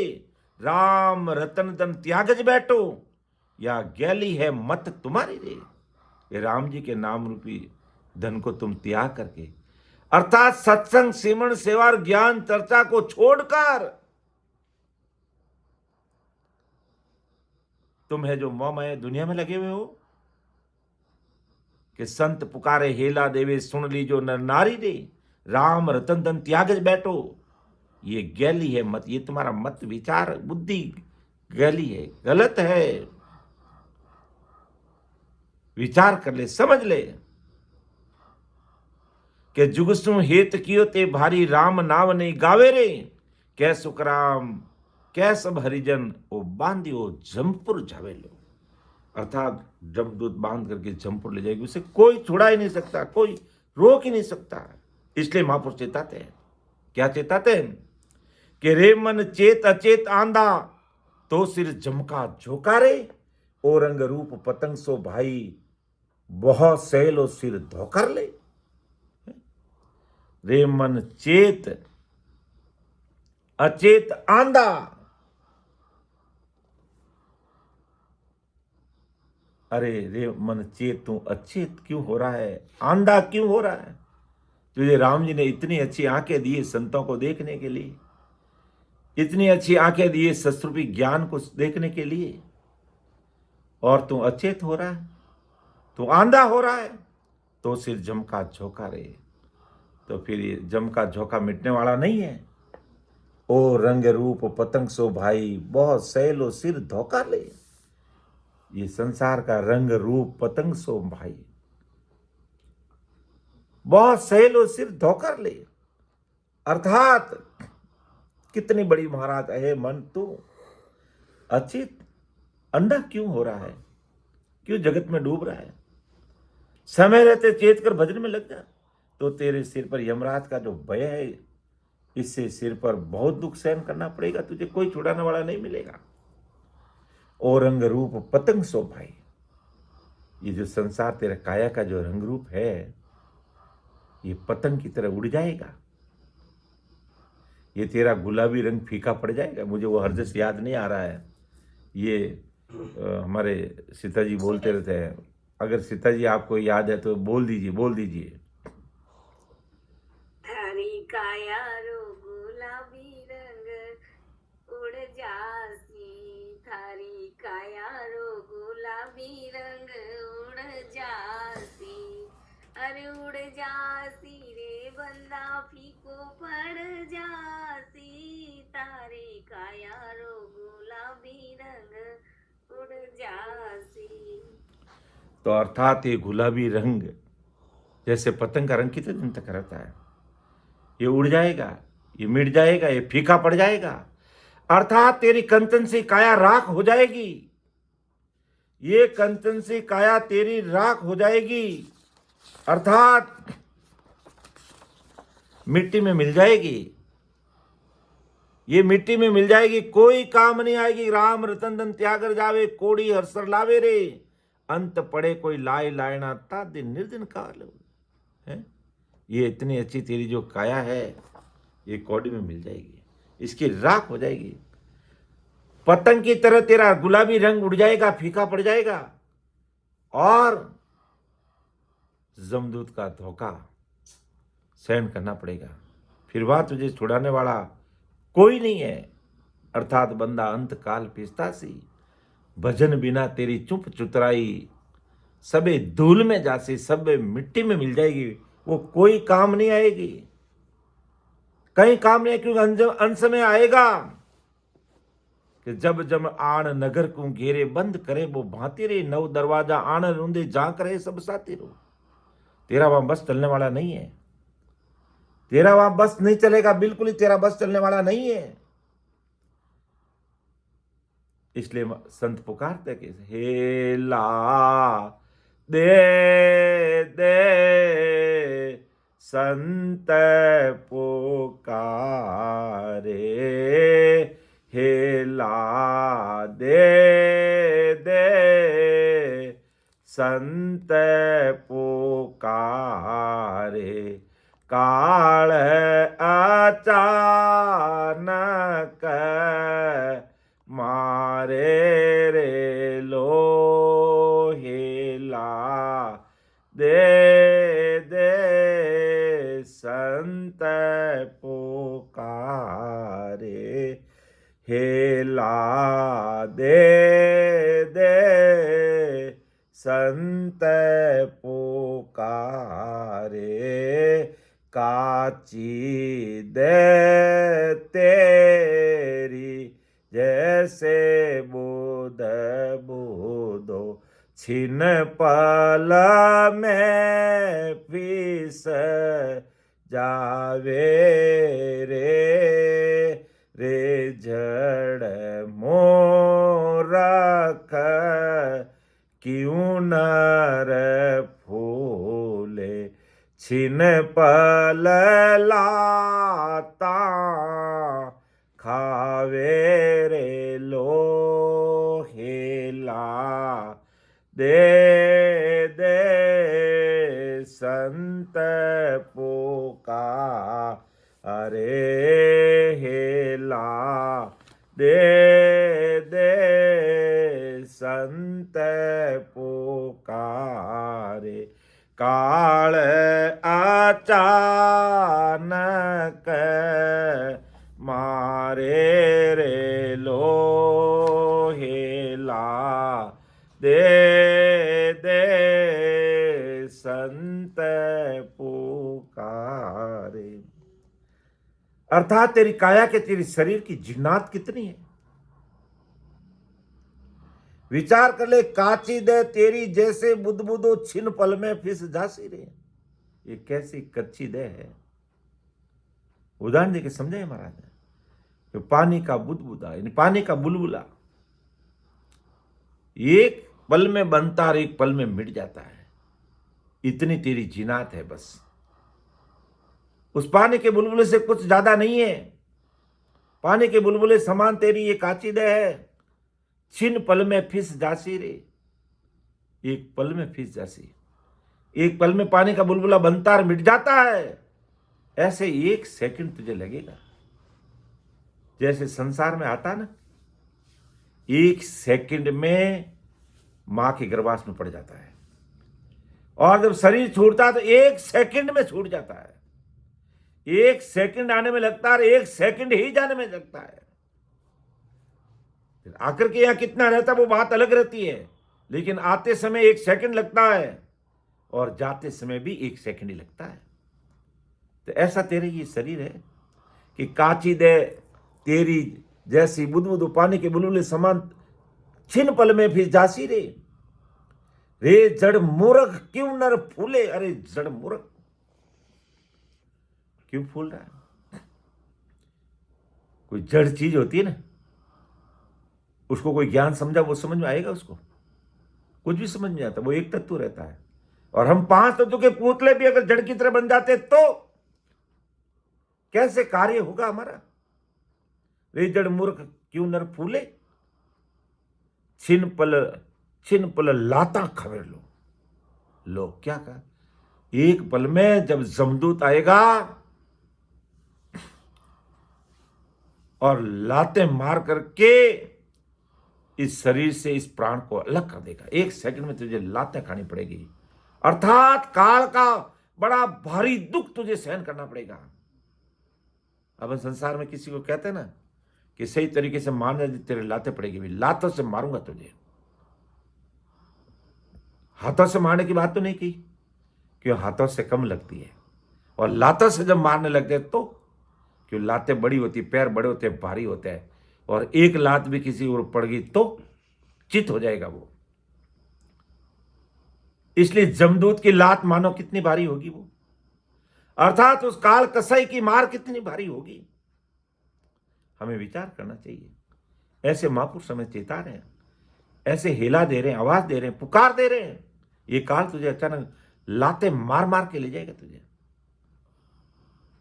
राम रतन धन त्यागज बैठो, या गैली है मत तुम्हारी रे। ये राम जी के नाम रूपी धन को तुम त्याग करके, अर्थात सत्संग सिमरण सेवा और ज्ञान चर्चा को छोड़कर, तुम है जो मोहमय दुनिया में लगे हुए हो, कि संत पुकारे हेला देवे, सुन ली जो नर नारी रे, राम रतन धन त्यागज बैठो। ये गैली है मत, ये तुम्हारा मत विचार बुद्धि गैली है, गलत है। विचार कर ले, समझ ले, कि जुगसु हेत कियो ते भारी, राम नाम नहीं गावे रे। कै सुखराम कै सब हरिजन, ओ बांधियो जमपुर जावे लो। अर्थात जमदूत बांध करके जमपुर ले जाएगी, उसे कोई छुड़ा ही नहीं सकता, कोई रोक ही नहीं सकता। इसलिए महापुरुष चेताते हैं, क्या चेताते हैं, कि रे मन चेत अचेत आंधा, तो सिर जमका झोंका रे। ओ रंग रूप पतंग सो भाई, बहुत सैलो सिर धोकर ले। रे मन चेत अचेत आंधा, अरे रे मन चेत तू अचेत क्यों हो रहा है, आंधा क्यों हो रहा है। तुझे राम जी ने इतनी अच्छी आंखें दी संतों को देखने के लिए, इतनी अच्छी आंखें दी सत्स्वरूपी ज्ञान को देखने के लिए, और तू अचेत हो रहा है, तू आंधा हो रहा है। तो सिर जमका झोंका रे। तो फिर ये जम का झोंका मिटने वाला नहीं है। ओ रंग रूप पतंग सो भाई, बहुत सैलो सिर धोखा ले। ये संसार का रंग रूप पतंग सो भाई, बहुत सैलो सिर धोकर ले। अर्थात कितनी बड़ी महाराज है मन, तू अचित अंधा क्यों हो रहा है, क्यों जगत में डूब रहा है। समय रहते चेत कर भजन में लग जा, तो तेरे सिर पर यमराज का जो भय है, इससे सिर पर बहुत दुख सहन करना पड़ेगा, तुझे कोई छुड़ाने वाला नहीं मिलेगा। ओ रंग रूप पतंग सो भाई, ये जो संसार तेरा काया का जो रंग रूप है, ये पतंग की तरह उड़ जाएगा। ये तेरा गुलाबी रंग फीका पड़ जाएगा। मुझे वो हरजस याद नहीं आ रहा है। ये हमारे सीता जी बोलते रहते हैं। अगर सीता जी आपको याद है तो बोल दीजिए, बोल दीजिए। हरी काया रो गुलाबी रंग उड़ जासी, थारी काया रो गुलाबी रंग उड़ जासी। तो अर्थात ये गुलाबी रंग जैसे पतंग का रंग कितने दिन तक रहता है, ये उड़ जाएगा, ये मिट जाएगा, ये फीका पड़ जाएगा। अर्थात तेरी कंचन सी काया राख हो जाएगी, ये कंचन सी काया तेरी राख हो जाएगी, अर्थात मिट्टी में मिल जाएगी, ये मिट्टी में मिल जाएगी, कोई काम नहीं आएगी। राम रतन धन त्यागर जावे, कोड़ी हरसर लावे रे, अंत पड़े कोई लाए लायना ता दिन निर्दिन काल है। ये इतनी अच्छी तेरी जो काया है, ये कौड़ी में मिल जाएगी, इसकी राख हो जाएगी। पतंग की तरह तेरा गुलाबी रंग उड़ जाएगा, फीका पड़ जाएगा, और जमदूत का धोखा सहन करना पड़ेगा। फिर वहां तुझे छुड़ाने वाला कोई नहीं है, अर्थात बंदा अंत काल पिस्तासी, भजन बिना तेरी चुप चुतराई, सबे धूल में जासी, सबे मिट्टी में मिल जाएगी, वो कोई काम नहीं आएगी, कहीं काम नहीं, क्योंकि अंत समय आएगा कि जब जब आण नगर को घेरे बंद करे वो भांति रे, नव दरवाजा आण रूंदे जा करे सब साथी रो। तेरा वहां बस चलने वाला नहीं है, तेरा वहां बस नहीं चलेगा, बिल्कुल ही तेरा बस चलने वाला नहीं है। इसलिए संत पुकारते कि हे ला दे दे संत पुकारे, हे ला दे दे संत पुकारे, काल अचानक मारे रे लो, हेला दे दे संत पुकारे, हेला दे दे संत पुकारे, काची दे तेरी जैसे बुध बुधो, छिन पल में पीस जावे रे, रे जड़ मोरख क्यों नर फूले, छिन पल लाता खावे रे लो, हेला दे दे संत पुकारे, हेला दे दे संत पुकारे, काल अचानक मारे रे लो, हेला दे दे संत पुकारे। अर्थात तेरी काया के, तेरी शरीर की जिन्नात कितनी है, विचार कर ले। काची दे तेरी जैसे बुदबुदो, छिन पल में फिस जासी रे, ये कैसी कच्ची दे है। उदाहरण देके समझाए महाराज ने, कि पानी का बुदबुदा यानी पानी का बुलबुला एक पल में बनता और एक पल में मिट जाता है, इतनी तेरी जिनात है। बस उस पानी के बुलबुले से कुछ ज्यादा नहीं है, पानी के बुलबुले समान तेरी ये काची दे है। छिन पल में फिस जासी रे, एक पल में फिस जासी, एक पल में पानी का बुलबुला बनता और मिट जाता है। ऐसे एक सेकंड तुझे लगेगा, जैसे संसार में आता ना, एक सेकंड में मां के गर्भाश में पड़ जाता है, और जब शरीर छूटता है तो एक सेकंड में छूट जाता है। एक सेकंड आने में लगता है, एक सेकंड ही जाने में लगता है। आकर के यहां कितना रहता है वो बात अलग रहती है, लेकिन आते समय एक सेकंड लगता है और जाते समय भी एक सेकंड ही लगता है। तो ऐसा तेरे ये शरीर है कि काची दे तेरी जैसी बुदबुदो, पानी के बुलबुले समान छिन पल में फिर जासी रे। रे जड़ मूर्ख क्यों नर फूले, अरे जड़ मूर्ख क्यों फूल रहा है? कोई जड़ चीज होती है ना, उसको कोई ज्ञान समझा, वो समझ में आएगा उसको? कुछ भी समझ में आता, वो एक तत्व रहता है। और हम पांच तत्व के पुतले भी अगर जड़ की तरह बन जाते तो कैसे कार्य होगा हमारा? रे जड़ मूर्ख क्यों नर फूले, छिन पल लाता खबर लो। लो क्या कहा? एक पल में जब जमदूत आएगा और लाते मार करके इस शरीर से इस प्राण को अलग कर देगा, एक सेकंड में तुझे लातें खानी पड़ेगी, अर्थात काल का बड़ा भारी दुख तुझे सहन करना पड़ेगा। अब संसार में किसी को कहते हैं ना कि सही तरीके से मारने तेरे लाते पड़ेगी, भी लातों से मारूंगा तुझे। हाथों से मारने की बात तो नहीं की, क्यों हाथों से कम लगती है, और लातों से जब मारने लगते तो क्यों लातें बड़ी होती, पैर बड़े होते, भारी होते हैं, और एक लात भी किसी और पड़ गई तो चित हो जाएगा वो। इसलिए जमदूत की लात मानो कितनी भारी होगी वो, अर्थात उस काल कसाई की मार कितनी भारी होगी। हमें विचार करना चाहिए। ऐसे महापुरुष हमें चेता रहे हैं, ऐसे हिला दे रहे हैं, आवाज दे रहे हैं, पुकार दे रहे हैं। ये काल तुझे अचानक लाते मार मार के ले जाएगा तुझे,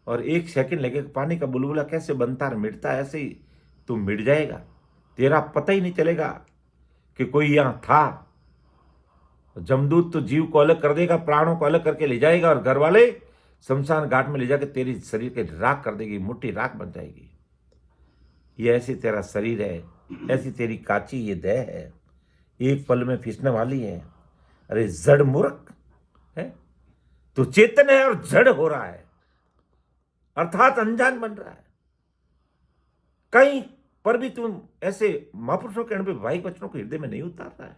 और एक सेकंड लगेगा। पानी का बुलबुला कैसे बनता है मिटता है, ऐसे ही तू मिट जाएगा, तेरा पता ही नहीं चलेगा कि कोई यहां था। जमदूत तो जीव को अलग कर देगा, प्राणों को अलग करके ले जाएगा, और घर वाले शमशान घाट में ले जाकर तेरी शरीर के राख कर देगी, मुट्ठी राख बन जाएगी। ये ऐसे तेरा शरीर है, ऐसी तेरी काची ये देह है, एक पल में फिसने वाली है। अरे जड़ मूर्ख है, तू चेतन है और जड़ हो रहा है, अर्थात अनजान बन रहा है। कहीं पर भी तुम ऐसे महापुरुषों के वैवाहिक वचनों को हृदय में नहीं उतार रहा है,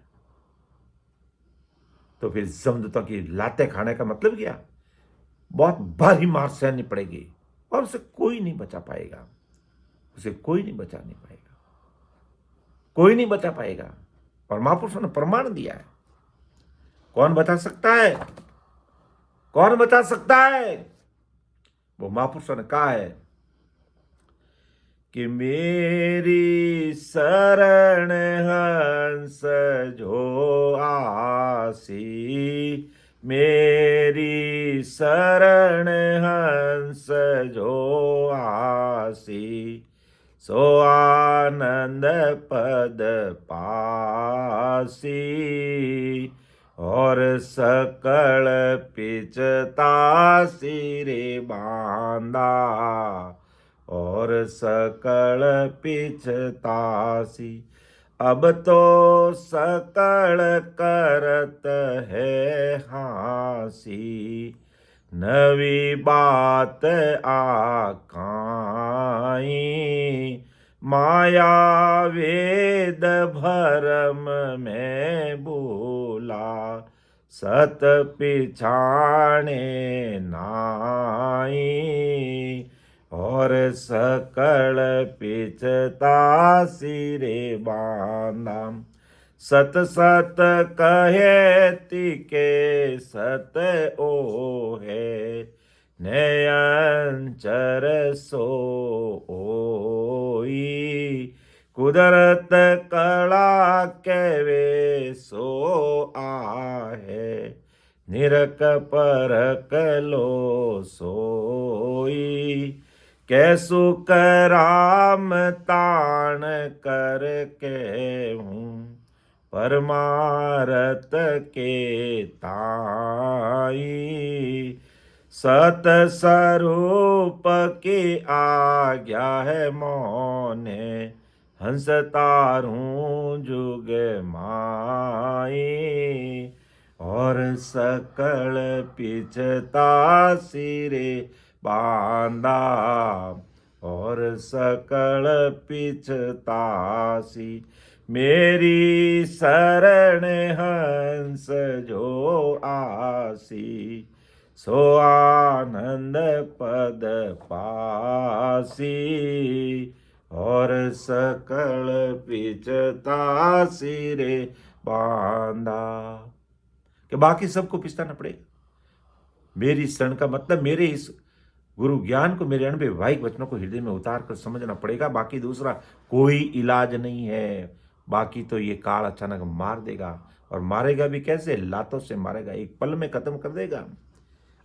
तो फिर जमदूतों की लाते खाने का मतलब क्या? बहुत भारी मार सहनी पड़ेगी, और उसे कोई नहीं बचा पाएगा, उसे कोई नहीं बचा नहीं पाएगा, कोई नहीं बचा पाएगा। और महापुरुषों ने प्रमाण दिया है। कौन बचा सकता है? कौन बचा सकता है? वो महापुरुषों ने कहा है कि मेरी शरण हंस जो आसी, मेरी शरण हंस जो आसी, सो आनंद पद पासी, और सकल पिचता सिरे बांधा, और सकल पिछतासी। अब तो सकल करत है हासी, नवी बात आकाई, माया वेद भरम में भूला, सत पिछाणे नाई, और सकल पिछता सिरे बांधा। सत सत कहे तिके सत ओ है, नयंचर सोई, कुदरत कला कहवे सो आहे, निरक परक लो सोई, कैसु कराम ताण कर के हूँ, परमारत के ताई, सत स्वरूप की आज्ञा है मौने, हंस तारूं जुग माई, और सकल पिछता सिरे बांधा, और सकल पिछतासी, मेरी शरण हंस जो आसी, सो आनंद पद पासी, और सकल पिछता सिरे बांधा। तो बाकी सबको पिछताना पड़ेगा। मेरी शरण का मतलब मेरे इस गुरु ज्ञान को, मेरे अनुभव वैवाहिक वचनों को हृदय में उतार कर समझना पड़ेगा। बाकी दूसरा कोई इलाज नहीं है। बाकी तो ये काल अचानक मार देगा, और मारेगा भी कैसे? लातों से मारेगा, एक पल में खत्म कर देगा।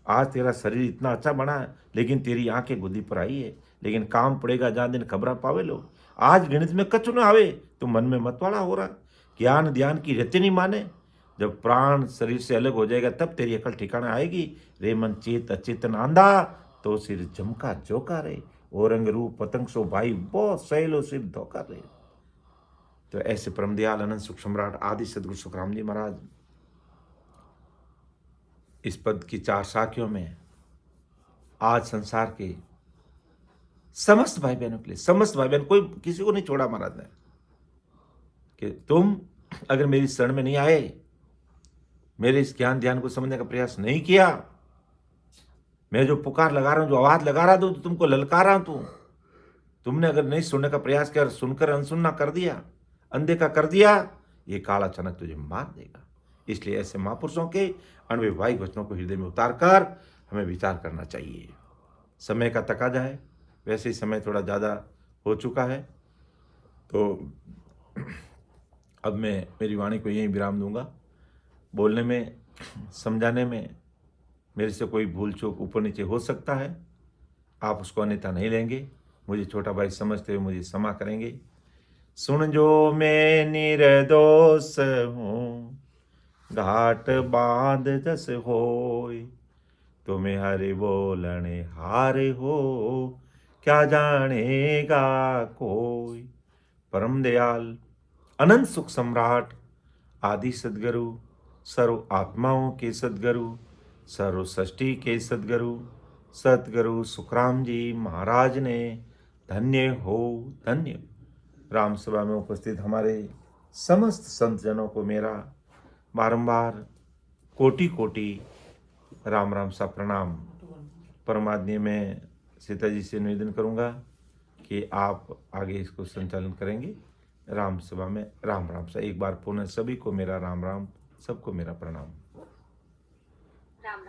आज तेरा शरीर इतना अच्छा बना है, लेकिन तेरी आंखें गुदी पर आई है, लेकिन काम पड़ेगा जहाँ दिन खबरा पावे लो। आज गणित में कछु न आवे, तो मन में मतवाड़ा हो रहा। ज्ञान ध्यान की रत्ती नहीं माने। जब प्राण शरीर से अलग हो जाएगा तब तेरी अकल ठिकाना आएगी। रे मन चेत अचेतन आंधा, तो सिर झमका झोंका रे। औरंग रूप पतंग सो भाई, बहुत सहेलो सिर धोखा रे। तो ऐसे परम दयाल अनंत सुख सम्राट आदि सदगुरु सुखराम जी महाराज इस पद की 4 साखियों में आज संसार के समस्त भाई बहनों के लिए, समस्त भाई बहन, कोई किसी को नहीं छोड़ा महाराज ने, कि तुम अगर मेरी शरण में नहीं आए, मेरे इस ज्ञान ध्यान को समझने का प्रयास नहीं किया, मैं जो पुकार लगा रहा हूं, जो आवाज लगा रहा हूं, तो तुमको ललकार रहा हूं, तुमने अगर नहीं सुनने का प्रयास किया, सुनकर अनसुनना कर दिया, अनदेखा कर दिया, ये काल अचानक तुझे मार देगा। इसलिए ऐसे महापुरुषों के अणुवैवाहिक वचनों को हृदय में उतारकर हमें विचार करना चाहिए। समय का तकाजा है, वैसे ही समय थोड़ा ज़्यादा हो चुका है, तो अब मैं मेरी वाणी को यहीं विराम दूंगा। बोलने में, समझाने में मेरे से कोई भूल चूक ऊपर नीचे हो सकता है, आप उसको अन्यथा नहीं लेंगे, मुझे छोटा भाई समझते हुए मुझे क्षमा करेंगे। सुन जो मैं निर्दोष हूँ, घाट बांध जस होय, तुम्हें हरि बोलने हारे हो, क्या जानेगा कोई। परम दयाल अनंत सुख सम्राट आदि सदगुरु, सर्व आत्माओं के सदगुरु, सर्व सृष्टि के सदगुरु, सतगुरु सुखराम जी महाराज ने धन्य हो धन्य। राम सभा में उपस्थित हमारे समस्त संत जनों को मेरा बारंबार कोटि कोटि राम राम सा प्रणाम। परमात्मा में सीता जी से निवेदन करूंगा कि आप आगे इसको संचालन करेंगे। राम सभा में राम राम सा एक बार पुनः सभी को मेरा राम राम, सबको मेरा प्रणाम।